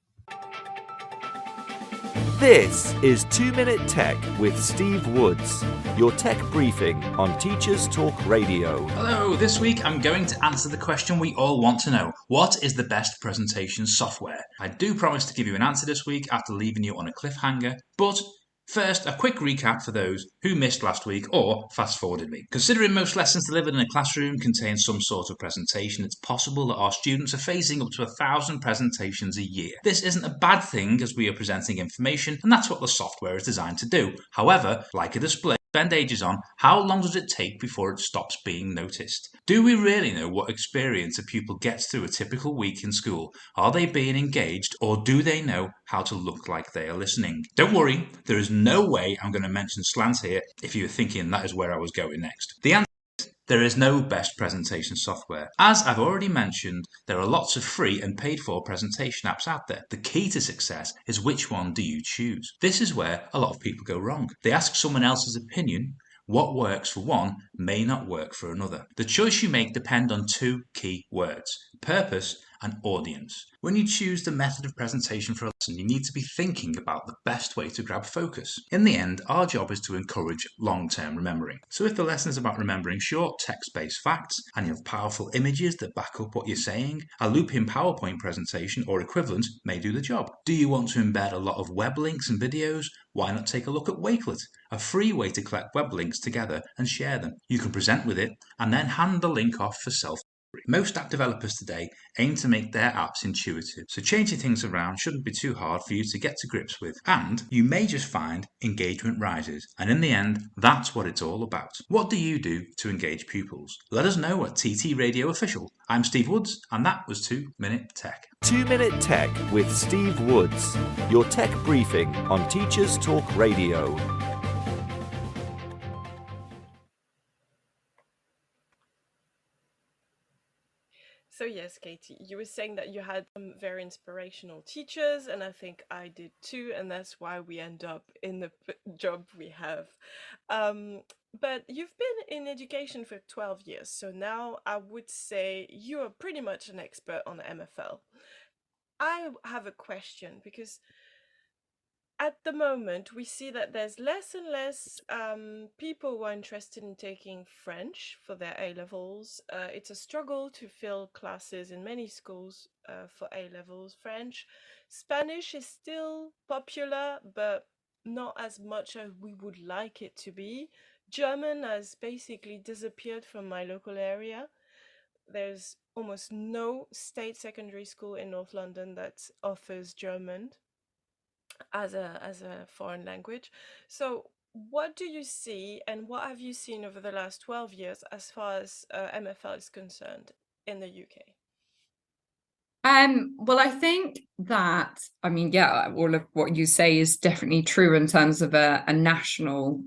This is 2 Minute Tech with Steve Woods, your tech briefing on Teachers Talk Radio. Hello, this week I'm going to answer the question we all want to know. What is the best presentation software? I do promise to give you an answer this week after leaving you on a cliffhanger, but first, a quick recap for those who missed last week or fast-forwarded me. Considering most lessons delivered in a classroom contain some sort of presentation, it's possible that our students are facing up to 1,000 presentations a year. This isn't a bad thing as we are presenting information, and that's what the software is designed to do. However, like a display, spend ages on, how long does it take before it stops being noticed? Do we really know what experience a pupil gets through a typical week in school? Are they being engaged, or do they know how to look like they are listening? Don't worry, there is no way I'm going to mention slant here if you're thinking that is where I was going next. The answer is There is no best presentation software. As I've already mentioned, there are lots of free and paid for presentation apps out there. The key to success is which one do you choose. This is where a lot of people go wrong. They ask someone else's opinion. What works for one may not work for another. The choice you make depends on two key words: purpose and audience. When you choose the method of presentation for a lesson, you need to be thinking about the best way to grab focus. In the end, our job is to encourage long-term remembering. So if the lesson is about remembering short text-based facts and you have powerful images that back up what you're saying, a loop-in PowerPoint presentation or equivalent may do the job. Do you want to embed a lot of web links and videos? Why not take a look at Wakelet, a free way to collect web links together and share them. You can present with it and then hand the link off for self. Most app developers today aim to make their apps intuitive, so changing things around shouldn't be too hard for you to get to grips with, and you may just find engagement rises, and in the end, that's what it's all about. What do you do to engage pupils? Let us know at TT Radio Official. I'm Steve Woods, and that was 2 Minute Tech. 2 Minute Tech with Steve Woods, your tech briefing on Teachers Talk Radio. So yes, Katie, you were saying that you had some very inspirational teachers, and I think I did too, and that's why we end up in the job we have. But you've been in education for 12 years, so now I would say you are pretty much an expert on MFL. I have a question because at the moment we see that there's less and less people who are interested in taking French for their A levels. It's a struggle to fill classes in many schools for A levels. French, Spanish is still popular, but not as much as we would like it to be. German has basically disappeared from my local area. There's almost no state secondary school in North London that offers German as a foreign language. So what do you see and what have you seen over the last 12 years as far as MFL is concerned in the UK? Well, I think that, all of what you say is definitely true in terms of a national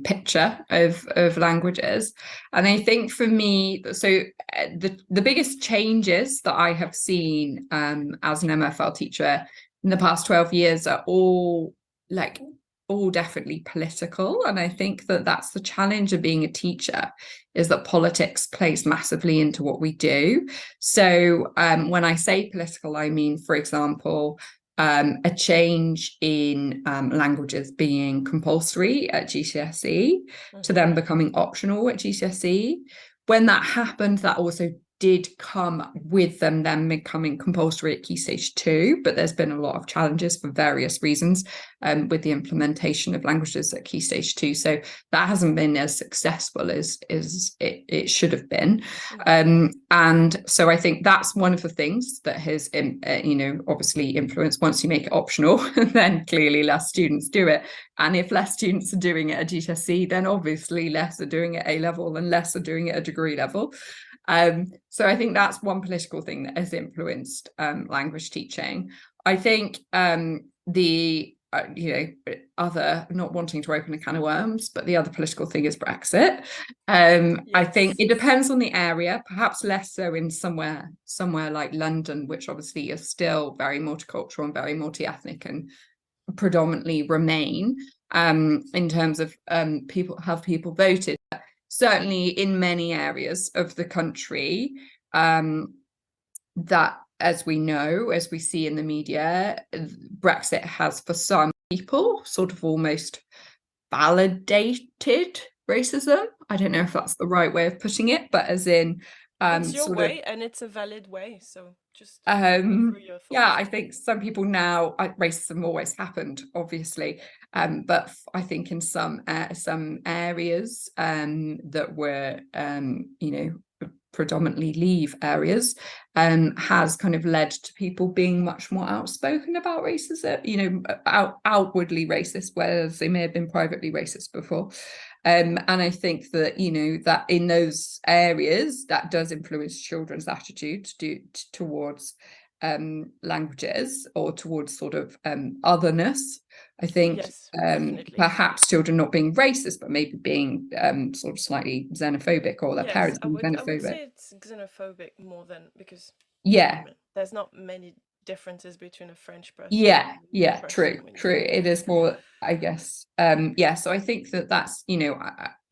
picture of languages. And I think for me, the biggest changes that I have seen as an MFL teacher in the past 12 years are all definitely political. And I think that that's the challenge of being a teacher, is that politics plays massively into what we do. So when I say political, I mean, for example, a change in languages being compulsory at GCSE to then becoming optional at GCSE. When that happened, that also did come with them then becoming compulsory at Key Stage 2, but there's been a lot of challenges for various reasons with the implementation of languages at Key Stage 2. So that hasn't been as successful as it should have been. And so I think that's one of the things that has, obviously influenced. Once you make it optional, then clearly less students do it. And if less students are doing it at GCSE, then obviously less are doing it at A level and less are doing it at degree level. So I think that's one political thing that has influenced language teaching. I think other, not wanting to open a can of worms, but the other political thing is Brexit. Yes. I think it depends on the area, perhaps less so in somewhere like London, which obviously is still very multicultural and very multi-ethnic and predominantly Remain in terms of people voted. Certainly in many areas of the country, that, as we know, as we see in the media, Brexit has for some people sort of almost validated racism. I don't know if that's the right way of putting it, but as in it's your way and it's a valid way, so just through your thoughts. I think some people now, racism always happened, obviously, but I think in some areas that were predominantly Leave areas has kind of led to people being much more outspoken about racism, outwardly racist, whereas they may have been privately racist before. And I think that, that in those areas, that does influence children's attitudes towards languages or towards sort of otherness. I think Yes, definitely. perhaps children not being racist, but maybe being sort of slightly xenophobic, or their Yes, parents I being would xenophobic. say it's xenophobic more than, because Yeah, there's not many differences between a French person yeah, and a yeah, person true, in true. the It UK. is more, I guess. Yeah, so I think that's,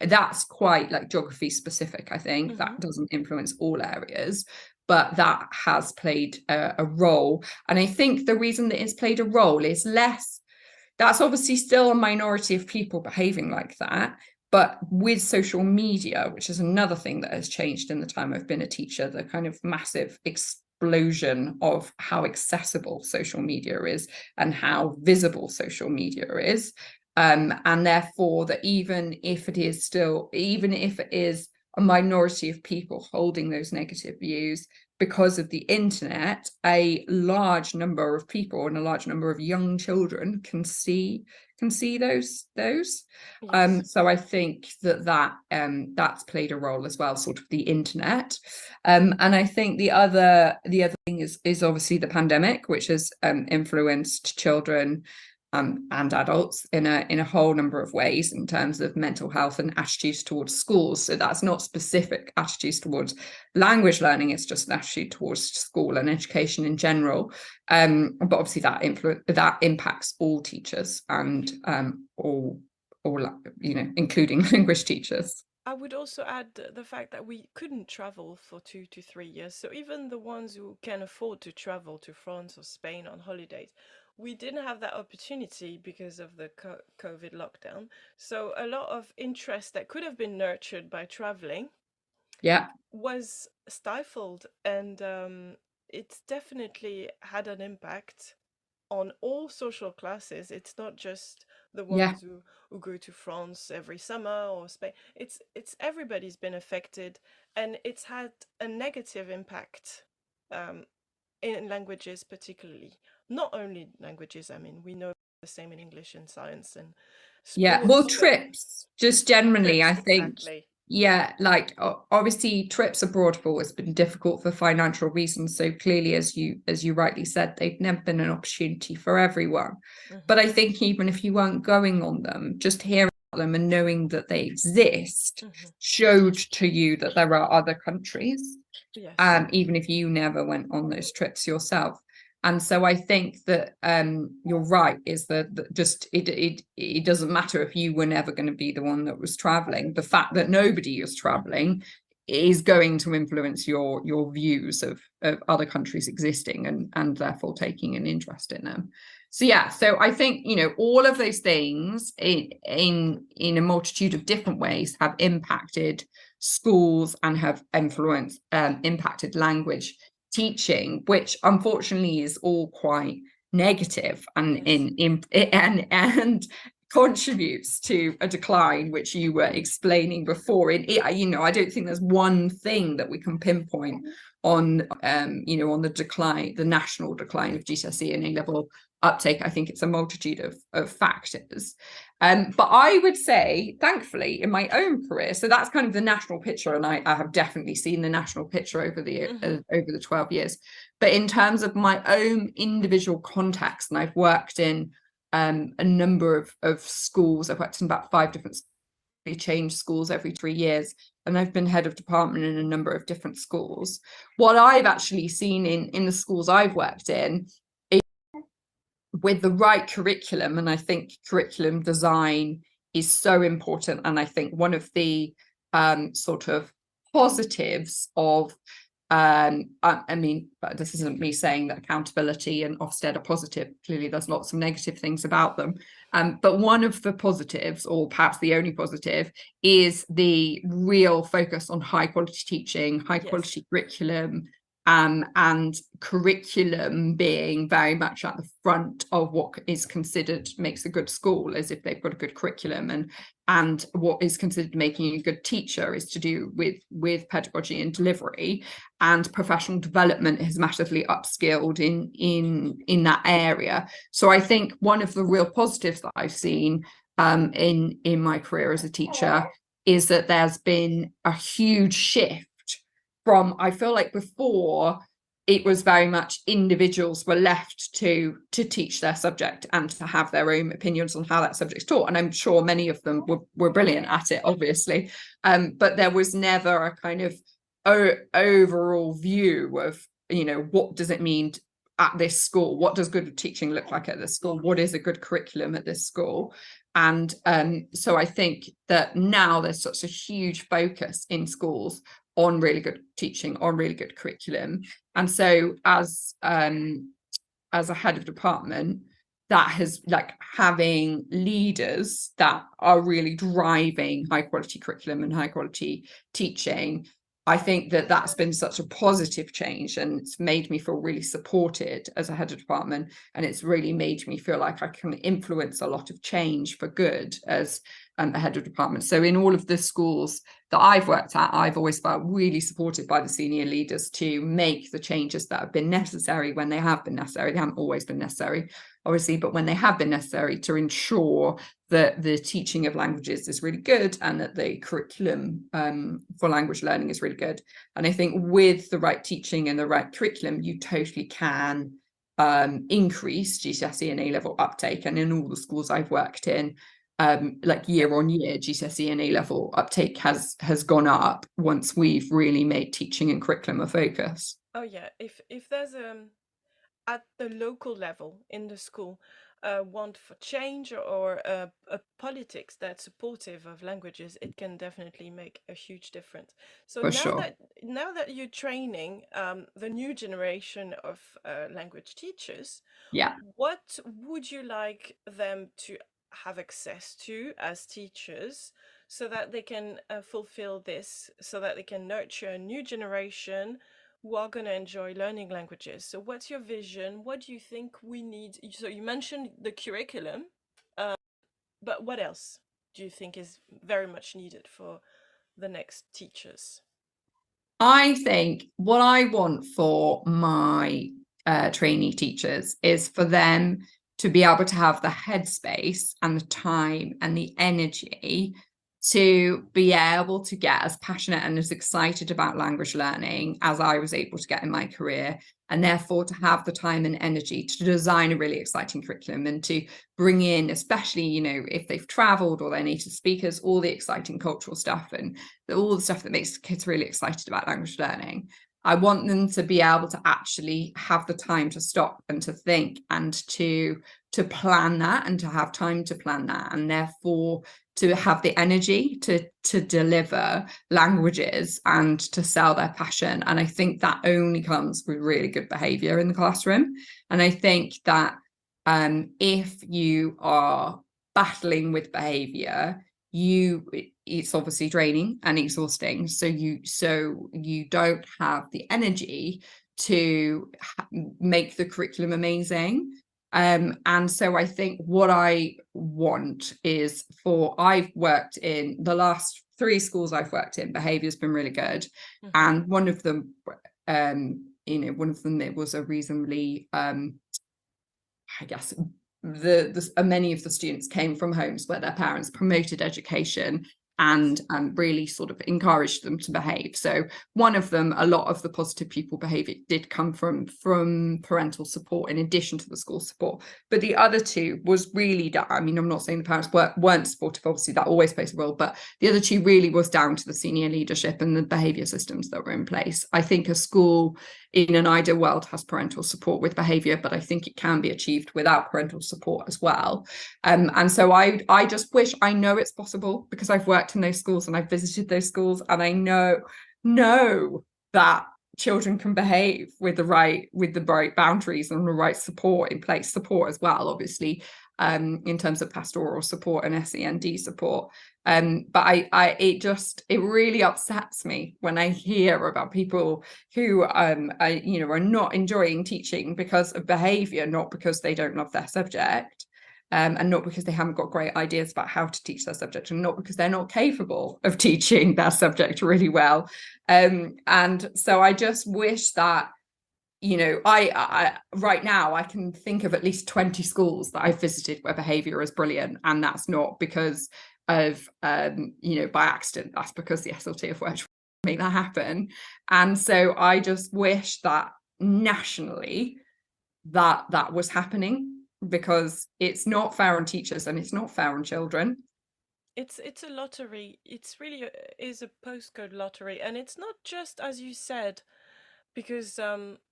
that's quite like geography specific. I think that doesn't influence all areas, but that has played a role. And I think the reason that it's played a role is less, that's obviously still a minority of people behaving like that. But with social media, which is another thing that has changed in the time I've been a teacher, the kind of massive explosion of how accessible social media is and how visible social media is. And therefore, that even if it is a minority of people holding those negative views, because of the internet, a large number of people and a large number of young children can see those. Yes. So I think that's played a role as well, sort of the internet. And I think the other thing is obviously the pandemic, which has influenced children and adults in a whole number of ways in terms of mental health and attitudes towards schools. So that's not specific attitudes towards language learning, it's just an attitude towards school and education in general. But obviously that impacts all teachers and all including language teachers. I would also add the fact that we couldn't travel for 2 to 3 years. So even the ones who can afford to travel to France or Spain on holidays, we didn't have that opportunity because of the COVID lockdown. So a lot of interest that could have been nurtured by traveling Yeah, was stifled, and it's definitely had an impact on all social classes. It's not just the yeah, ones who go to France every summer or Spain. It's everybody's been affected, and it's had a negative impact um, in languages particularly. Not only languages, I mean, we know the same in English and science and yeah. Well, sports, but trips, just generally, trips, I think. exactly. Yeah, like obviously trips abroad have always been difficult for financial reasons. So clearly, as you rightly said, they've never been an opportunity for everyone. But I think even if you weren't going on them, just hearing about them and knowing that they exist showed to you that there are other countries, Yes. even if you never went on those trips yourself. And so I think that you're right, is that just it doesn't matter if you were never going to be the one that was traveling. The fact that nobody is traveling is going to influence your views of other countries existing and therefore taking an interest in them. So yeah, so I think all of those things in a multitude of different ways have impacted schools and have impacted language teaching, which unfortunately is all quite negative and and contributes to a decline, which you were explaining before. I don't think there's one thing that we can pinpoint on on the decline, the national decline of GCSE and A-level uptake. I think it's a multitude of factors. But I would say, thankfully, in my own career, so that's kind of the national picture, and I have definitely seen the national picture over the 12 years. But in terms of my own individual context, and I've worked in a number of schools. I've worked in about 5 different schools. We change schools every 3 years, and I've been head of department in a number of different schools. What I've actually seen in the schools I've worked in, with the right curriculum, and I think curriculum design is so important, and I think one of the sort of positives of I mean, but this isn't me saying that accountability and Ofsted are positive. Clearly there's lots of negative things about them, but one of the positives, or perhaps the only positive, is the real focus on high quality teaching, high quality curriculum, and curriculum being very much at the front of what is considered makes a good school, as if they've got a good curriculum, and what is considered making a good teacher is to do with pedagogy and delivery, and professional development has massively upskilled in that area. So I think one of the real positives that I've seen in my career as a teacher is that there's been a huge shift from, I feel like before, it was very much individuals were left to teach their subject and to have their own opinions on how that subject's taught. And I'm sure many of them were brilliant at it, obviously. But there was never a kind of overall view of, what does it mean at this school? What does good teaching look like at this school? What is a good curriculum at this school? And so I think that now there's such a huge focus in schools on really good teaching, on really good curriculum. And so as a head of department, that has having leaders that are really driving high quality curriculum and high quality teaching. I think that that's been such a positive change, and it's made me feel really supported as a head of department, and it's really made me feel like I can influence a lot of change for good as a head of department. So in all of the schools that I've worked at, I've always felt really supported by the senior leaders to make the changes that have been necessary when they have been necessary. They haven't always been necessary, obviously, but when they have been necessary, to ensure that the teaching of languages is really good and that the curriculum for language learning is really good. And I think with the right teaching and the right curriculum, you totally can increase GCSE and A-level uptake. And in all the schools I've worked in, year on year, GCSE and A-level uptake has gone up once we've really made teaching and curriculum a focus. Oh yeah, if there's at the local level in the school want for change or a politics that's supportive of languages, it can definitely make a huge difference. So For sure. Now that you're training the new generation of language teachers, Yeah. what would you like them to have access to as teachers so that they can fulfill this, so that they can nurture a new generation who are going to enjoy learning languages? So what's your vision? What do you think we need? So you mentioned the curriculum, but what else do you think is very much needed for the next teachers? I think what I want for my trainee teachers is for them to be able to have the headspace and the time and the energy to be able to get as passionate and as excited about language learning as I was able to get in my career, and therefore to have the time and energy to design a really exciting curriculum and to bring in, especially, if they've traveled or they're native speakers, all the exciting cultural stuff and all the stuff that makes kids really excited about language learning. I want them to be able to actually have the time to stop and to think and to plan that, and to have time to plan that, and therefore to have the energy to deliver languages and to sell their passion. And I think that only comes with really good behavior in the classroom. And I think that if you are battling with behavior, it's obviously draining and exhausting. So you don't have the energy to make the curriculum amazing. And so I think what I want is I've worked in the last 3 schools I've worked in, behavior has been really good. Mm-hmm. And one of them, it was a reasonably, I guess, many of the students came from homes where their parents promoted education and really sort of encouraged them to behave. So one of them, a lot of the positive pupil behavior did come from parental support in addition to the school support. But the other 2 was really, I'm not saying the parents weren't supportive, obviously that always plays a role, but the other 2 really was down to the senior leadership and the behavior systems that were in place. I think a school in an ideal world has parental support with behavior, but I think it can be achieved without parental support as well. And so I just wish, I know it's possible because I've worked in those schools and I've visited those schools, and I know that children can behave with the right boundaries and the right support in place, support as well, obviously, in terms of pastoral support and SEND support. But it really upsets me when I hear about people who are not enjoying teaching because of behavior, not because they don't love their subject. And not because they haven't got great ideas about how to teach their subject, and not because they're not capable of teaching their subject really well. And so I just wish that, I right now I can think of at least 20 schools that I've visited where behavior is brilliant, and that's not because of by accident. That's because the SLT have worked to make that happen. And so I just wish that nationally that was happening, because it's not fair on teachers and it's not fair on children. It's a lottery. It's really is a postcode lottery, and it's not just as you said, because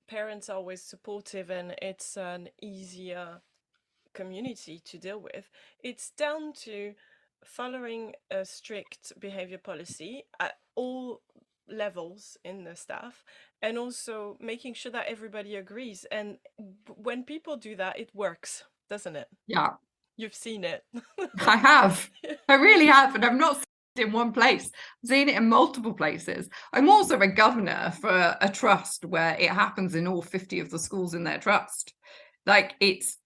parents are always supportive and it's an easier community to deal with. It's down to following a strict behavior policy at all levels in the staff, and also making sure that everybody agrees. And when people do that, it works, doesn't it? Yeah, You've seen it. I have. I really have, and I'm not seen it in one place. I've seen it in multiple places. I'm also a governor for a trust where it happens in all 50 of the schools in their trust. Like it's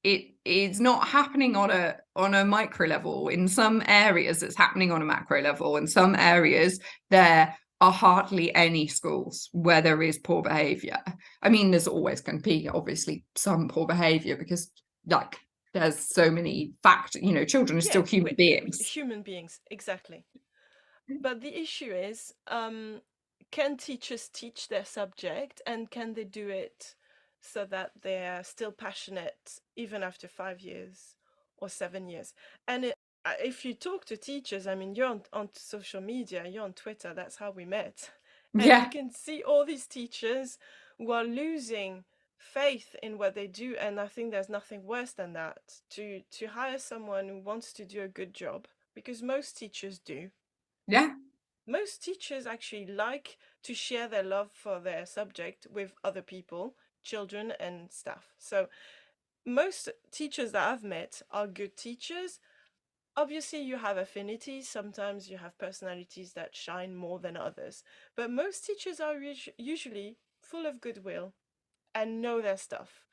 not happening on a micro level. In some areas, it's happening on a macro level. In some areas, there are hardly any schools where there is poor behavior. I mean, there's always going to be obviously some poor behavior, because like there's so many factors, children are still human beings. Human beings, exactly. But the issue is, can teachers teach their subject, and can they do it so that they're still passionate even after 5 years or 7 years? And if you talk to teachers, I mean, you're on social media, you're on Twitter, that's how we met. And you can see all these teachers who are losing faith in what they do. And I think there's nothing worse than that, to hire someone who wants to do a good job, because most teachers do. Yeah. Most teachers actually like to share their love for their subject with other people, children and staff. So most teachers that I've met are good teachers. Obviously, you have affinities. Sometimes you have personalities that shine more than others. But most teachers are usually full of goodwill and know their stuff.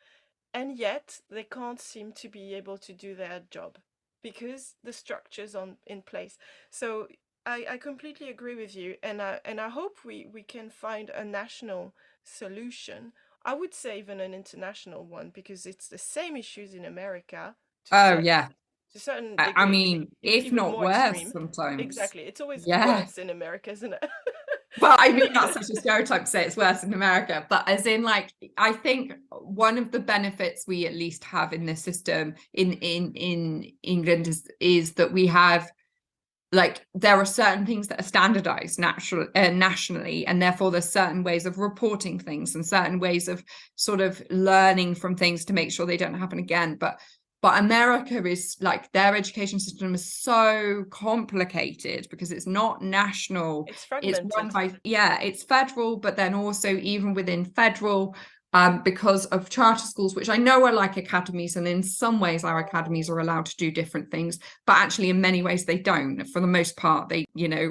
And yet, they can't seem to be able to do their job because the structure's in place. So I completely agree with you, and I hope we can find a national solution. I would say even an international one, because it's the same issues in America Oh yeah. to a certain I degree. mean, It's if even not more worse extreme. sometimes. Exactly. It's always Yeah. worse in America, isn't it? Well, I mean, that's such a stereotype to say it's worse in America, but as in, like, I think one of the benefits we at least have in this system in England is that we have, like, there are certain things that are standardized nationally, and therefore there's certain ways of reporting things and certain ways of sort of learning from things to make sure they don't happen again. But America is, like, their education system is so complicated because it's not national. It's fragmented. It's run by, it's federal, but then also even within federal, because of charter schools, which I know are like academies, and in some ways our academies are allowed to do different things, but actually in many ways they don't. For the most part, they,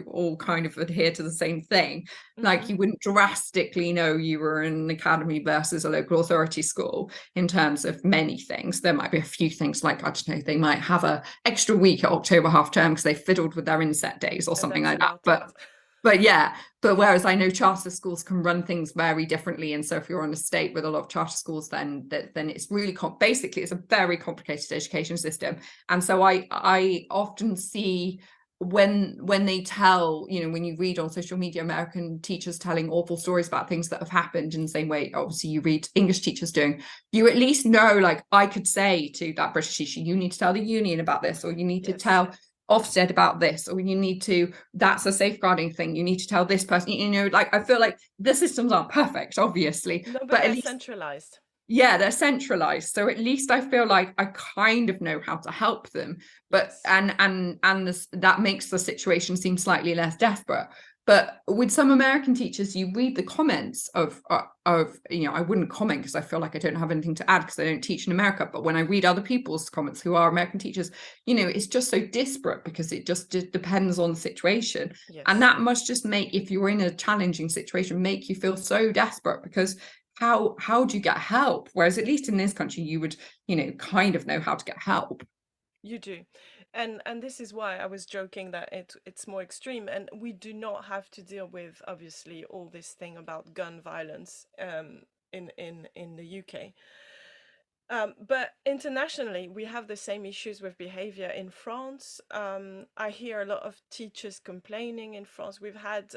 all kind of adhere to the same thing. Like, you wouldn't drastically know you were in an academy versus a local authority school in terms of many things. There might be a few things, like, I don't know, they might have a extra week at October half term because they fiddled with their inset days or something like that. But whereas I know charter schools can run things very differently, and so if you're on a state with a lot of charter schools, then it's really basically it's a very complicated education system. And so I often see when they tell, when you read on social media American teachers telling awful stories about things that have happened, in the same way obviously you read English teachers doing, you at least know, like, I could say to that British teacher, you need to tell the union about this, or you need to tell Ofsted about this, or you need to, that's a safeguarding thing, you need to tell this person, like, I feel like the systems aren't perfect, obviously, No, but at they're least centralized. Yeah, they're centralized, so at least I feel like I kind of know how to help them. But that makes the situation seem slightly less desperate. But with some American teachers, you read the comments of I wouldn't comment because I feel like I don't have anything to add because I don't teach in America. But when I read other people's comments who are American teachers, it's just so disparate because it just depends on the situation. Yes. And that must just make, if you're in a challenging situation, make you feel so desperate, because how do you get help? Whereas at least in this country, you would, kind of know how to get help. You do. And this is why I was joking that it's more extreme, and we do not have to deal with, obviously, all this thing about gun violence in the UK. But internationally, we have the same issues with behavior in France. I hear a lot of teachers complaining in France. We've had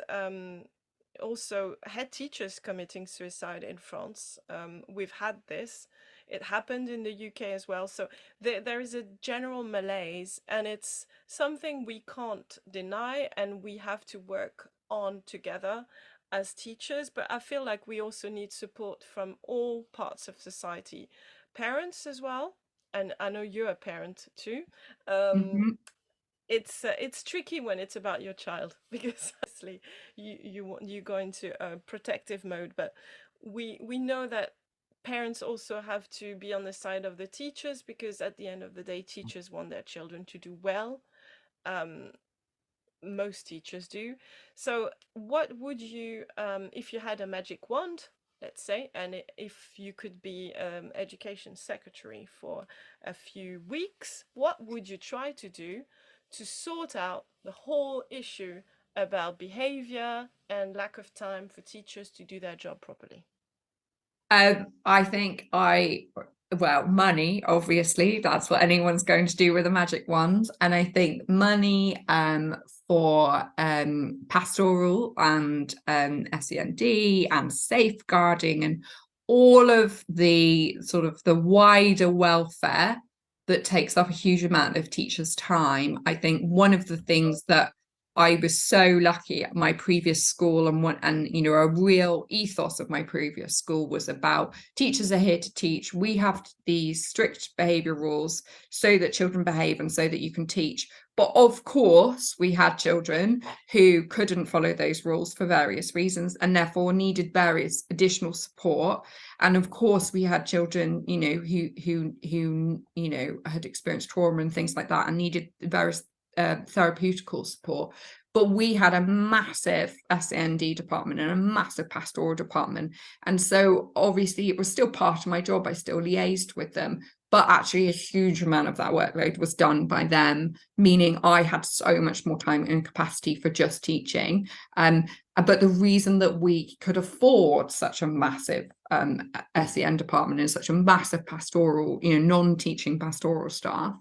also head teachers committing suicide in France. We've had this. It happened in the UK as well. So there is a general malaise, and it's something we can't deny, and we have to work on together as teachers. But I feel like we also need support from all parts of society, parents as well. And I know you're a parent too. Mhm. It's tricky when it's about your child because obviously you go into a protective mode, but we know that parents also have to be on the side of the teachers, because at the end of the day, teachers want their children to do well. um Most teachers do. So what would you, if you had a magic wand, let's say, and if you could be education secretary for a few weeks, what would you try to do to sort out the whole issue about behavior and lack of time for teachers to do their job properly? I think well, money, obviously, that's what anyone's going to do with a magic wand. And I think money for pastoral and SEND and safeguarding and all of the sort of the wider welfare that takes up a huge amount of teachers' time. I think one of the things that I was so lucky at my previous school, and you know, a real ethos of my previous school was about teachers are here to teach. We have these strict behavior rules so that children behave and so that you can teach. But of course, we had children who couldn't follow those rules for various reasons and therefore needed various additional support. And of course, we had children, you know, who you know, had experienced trauma and things like that and needed various therapeutical support. But we had a massive SEND department and a massive pastoral department. And so obviously it was still part of my job. I still liaised with them, but actually a huge amount of that workload was done by them, meaning I had so much more time and capacity for just teaching. But the reason that we could afford such a massive SEN department and such a massive pastoral, you know, non-teaching pastoral staff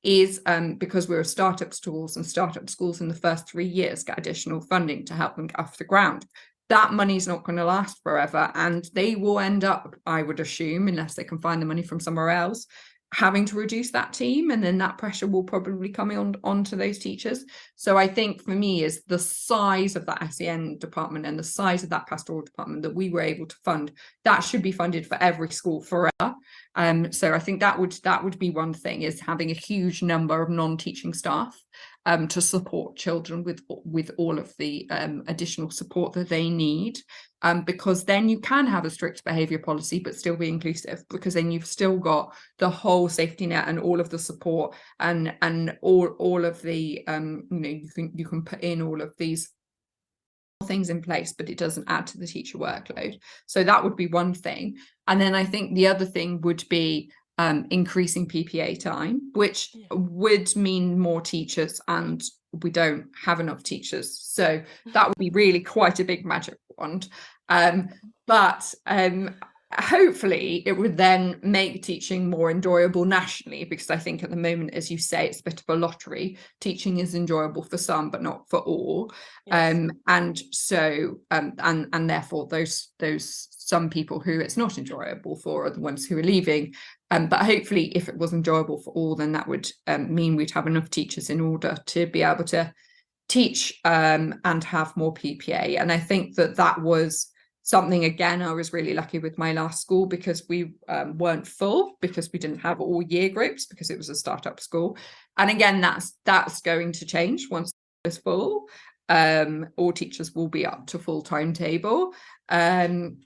is because we're startup schools, and startup schools in the first 3 years get additional funding to help them get off the ground. That money's not going to last forever, and they will end up, I would assume, unless they can find the money from somewhere else, having to reduce that team, and then that pressure will probably come onto those teachers. So I think for me is the size of that SEN department and the size of that pastoral department that we were able to fund, that should be funded for every school forever. So I think that would be one thing, is having a huge number of non-teaching staff to support children with all of the additional support that they need, because then you can have a strict behaviour policy but still be inclusive, because then you've still got the whole safety net and all of the support and all of the you know, you can put in all of these things in place, but it doesn't add to the teacher workload. So that would be one thing. And then I think the other thing would be increasing PPA time, which would mean more teachers, and we don't have enough teachers. So that would be really quite a big magic wand. But hopefully it would then make teaching more enjoyable nationally, because I think at the moment, as you say, it's a bit of a lottery. Teaching is enjoyable for some but not for all. And so and therefore those some people who it's not enjoyable for are the ones who are leaving. But hopefully if it was enjoyable for all, then that would mean we'd have enough teachers in order to be able to teach and have more PPA. And I think that was something, again, I was really lucky with my last school, because we weren't full, because we didn't have all year groups, because it was a startup school. And again, that's going to change once it's full. All teachers will be up to full timetable. So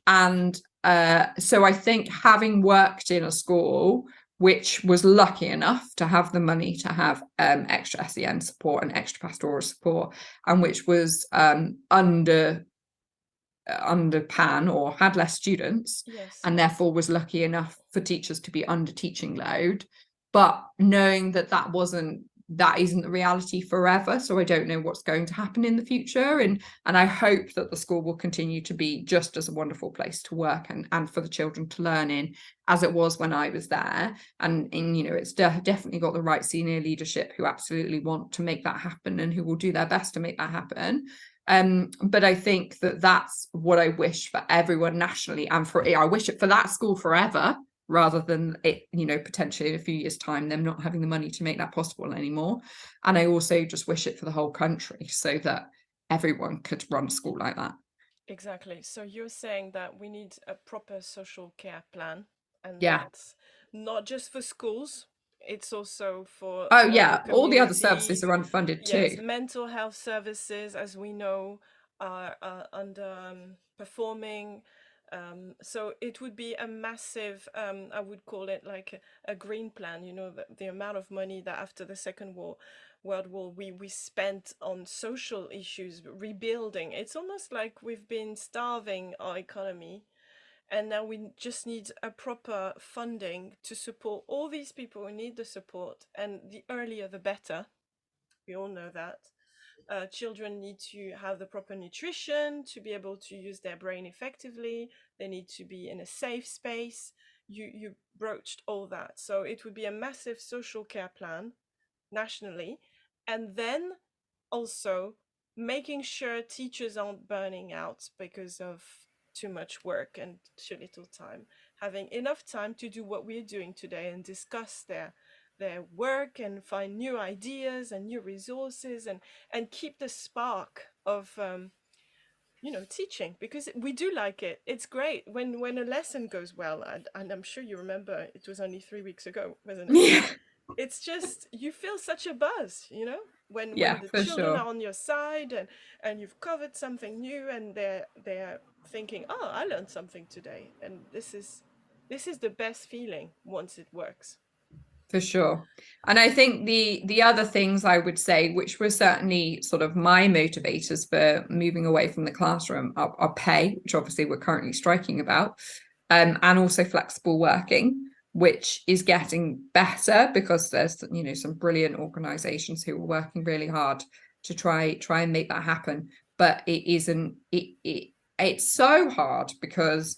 I think, having worked in a school which was lucky enough to have the money to have extra SEN support and extra pastoral support, and which was under pan, or had less students, and therefore was lucky enough for teachers to be under teaching load, but knowing that isn't the reality forever. So I don't know what's going to happen in the future, and I hope that the school will continue to be just as a wonderful place to work and for the children to learn in as it was when I was there. And you know, it's definitely got the right senior leadership who absolutely want to make that happen and who will do their best to make that happen. But I think that that's what I wish for everyone nationally, and I wish it for that school forever, rather than it, potentially in a few years' time, them not having the money to make that possible anymore. And I also just wish it for the whole country, so that everyone could run a school like that. Exactly. So you're saying that we need a proper social care plan, and Yeah. that's not just for schools, it's also for Oh, local yeah. All the other services communities. are unfunded Yes, too. mental health services, as we know, are under performing. So it would be a massive, I would call it like a green plan, the amount of money that after the Second World War we spent on social issues, rebuilding. It's almost like we've been starving our economy, and now we just need a proper funding to support all these people who need the support, and the earlier the better. We all know that. Children need to have the proper nutrition to be able to use their brain effectively. They need to be in a safe space. You broached all that. So it would be a massive social care plan nationally. And then also making sure teachers aren't burning out because of too much work and too little time. Having enough time to do what we're doing today and discuss their work and find new ideas and new resources, and keep the spark of teaching, because we do like it. It's great when a lesson goes well, and I'm sure you remember it was only 3 weeks ago, wasn't it? Yeah. It's just, you feel such a buzz, when Yeah, the for children sure. are on your side, and you've covered something new, and they're thinking, oh, I learned something today, and this is the best feeling once it works. For sure. And I think the other things I would say, which were certainly sort of my motivators for moving away from the classroom, are pay, which obviously we're currently striking about, and also flexible working, which is getting better because there's some brilliant organizations who are working really hard to try and make that happen. But it's so hard because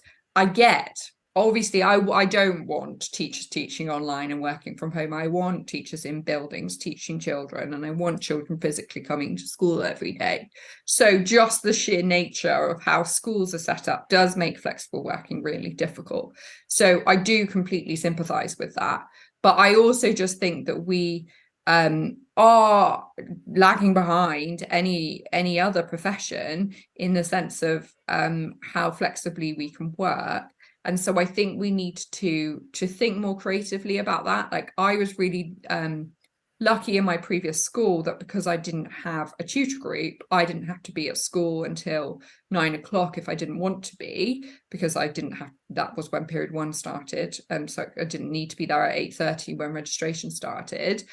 obviously, I don't want teachers teaching online and working from home. I want teachers in buildings teaching children, and I want children physically coming to school every day. So just the sheer nature of how schools are set up does make flexible working really difficult. So I do completely sympathise with that. But I also just think that we are lagging behind any other profession in the sense of how flexibly we can work. And so I think we need to think more creatively about that. Like, I was really lucky in my previous school that because I didn't have a tutor group, I didn't have to be at school until 9 o'clock if I didn't want to be, because I didn't have, that was when period 1 started. So I didn't need to be there at 8:30 when registration started,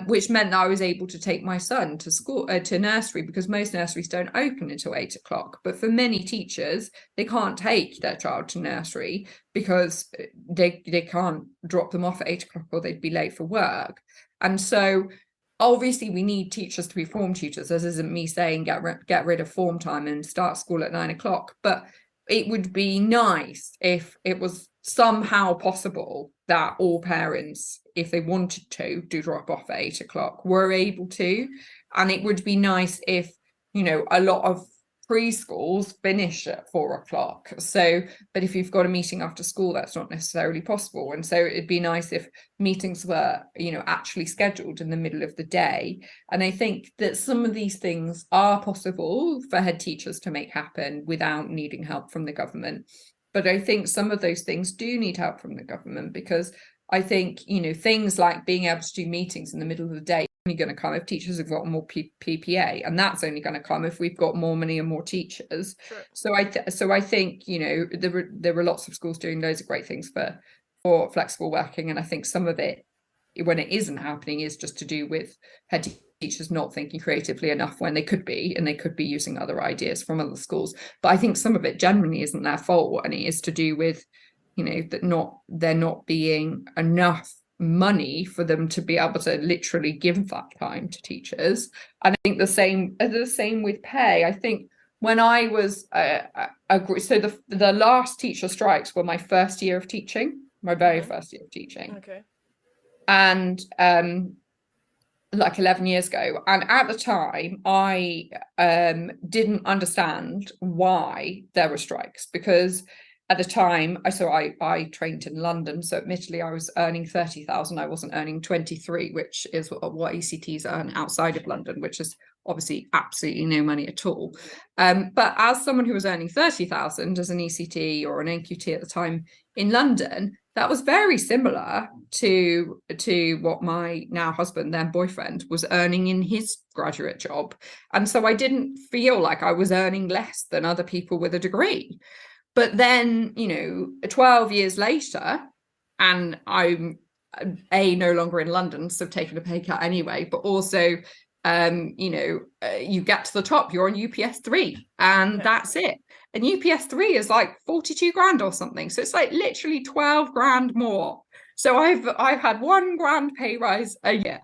which meant that I was able to take my son to school, to nursery, because most nurseries don't open until 8 o'clock. But for many teachers, they can't take their child to nursery because they can't drop them off at 8 o'clock or they'd be late for work. And so obviously we need teachers to be form tutors. This isn't me saying get rid of form time and start school at 9 o'clock, but it would be nice if it was somehow possible that all parents, if they wanted to do drop off at 8 o'clock, were able to. And it would be nice if, a lot of preschools finish at 4 o'clock. So, but if you've got a meeting after school, that's not necessarily possible. And so it'd be nice if meetings were, actually scheduled in the middle of the day. And I think that some of these things are possible for head teachers to make happen without needing help from the government. But I think some of those things do need help from the government, because I think, things like being able to do meetings in the middle of the day only going to come if teachers have got more PPA, and that's only going to come if we've got more money and more teachers. Sure. So I think there were lots of schools doing loads of great things for flexible working, and I think some of it, when it isn't happening, is just to do with head teachers not thinking creatively enough when they could be, and they could be using other ideas from other schools. But I think some of it generally isn't their fault, and it is to do with that there not being enough money for them to be able to literally give that time to teachers. And I think the same with pay. I think when I was so the last teacher strikes were my first year of teaching, my very first year of teaching. Okay. And like 11 years ago. And at the time, I didn't understand why there were strikes, because at the time, I trained in London. So admittedly, I was earning 30,000. I wasn't earning 23, which is what ECTs earn outside of London, which is obviously absolutely no money at all. But as someone who was earning 30,000 as an ECT or an NQT at the time in London, that was very similar to what my now husband, then boyfriend, was earning in his graduate job. And so I didn't feel like I was earning less than other people with a degree. But then, 12 years later, and I'm no longer in London, so I've taken a pay cut anyway, but also, you get to the top, you're on UPS 3, and that's it. And UPS 3 is like 42 grand or something. So it's like literally 12 grand more. So I've had 1 grand pay rise a year.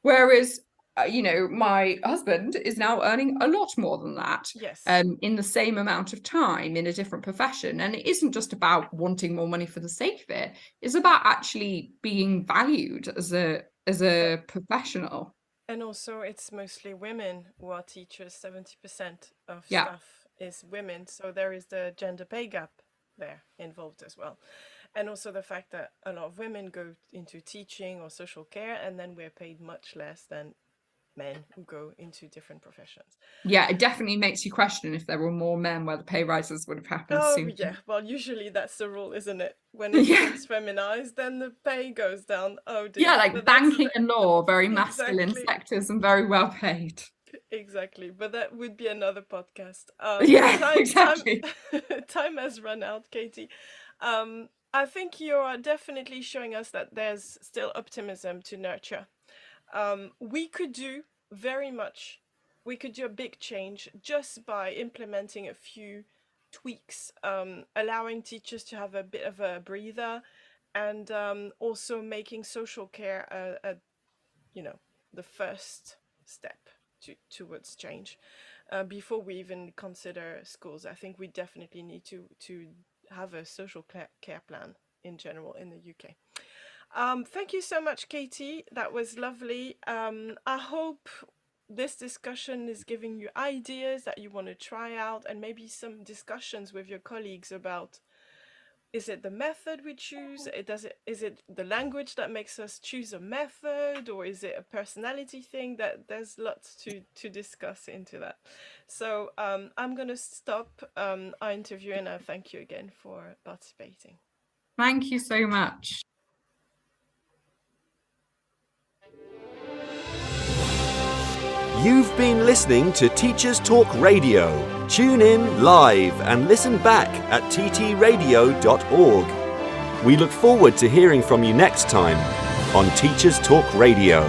Whereas, my husband is now earning a lot more than that. Yes. In the same amount of time in a different profession. And it isn't just about wanting more money for the sake of it. It's about actually being valued as a professional. And also, it's mostly women who are teachers. 70% of Yeah. staff is women. So there is the gender pay gap there involved as well. And also the fact that a lot of women go into teaching or social care, and then we're paid much less than men who go into different professions. Yeah, it definitely makes you question if there were more men where the pay rises would have happened soon. Yeah. Well, usually that's the rule, isn't it? When it becomes feminized, then the pay goes down. Oh dear. Yeah, like But banking and law, very masculine Exactly. sectors and very well paid. Exactly, but that would be another podcast. Exactly. Time has run out, Katie. I think you are definitely showing us that there's still optimism to nurture. We could do a big change just by implementing a few tweaks, allowing teachers to have a bit of a breather, and also making social care the first step towards change. Before we even consider schools, I think we definitely need to have a social care plan in general in the UK. Thank you so much, Katie. That was lovely. I hope this discussion is giving you ideas that you want to try out, and maybe some discussions with your colleagues about, is it the method we choose? Is it the language that makes us choose a method, or is it a personality thing? That there's lots to discuss into that. So I'm going to stop our interview, and I thank you again for participating. Thank you so much. You've been listening to Teachers Talk Radio. Tune in live and listen back at ttradio.org. We look forward to hearing from you next time on Teachers Talk Radio.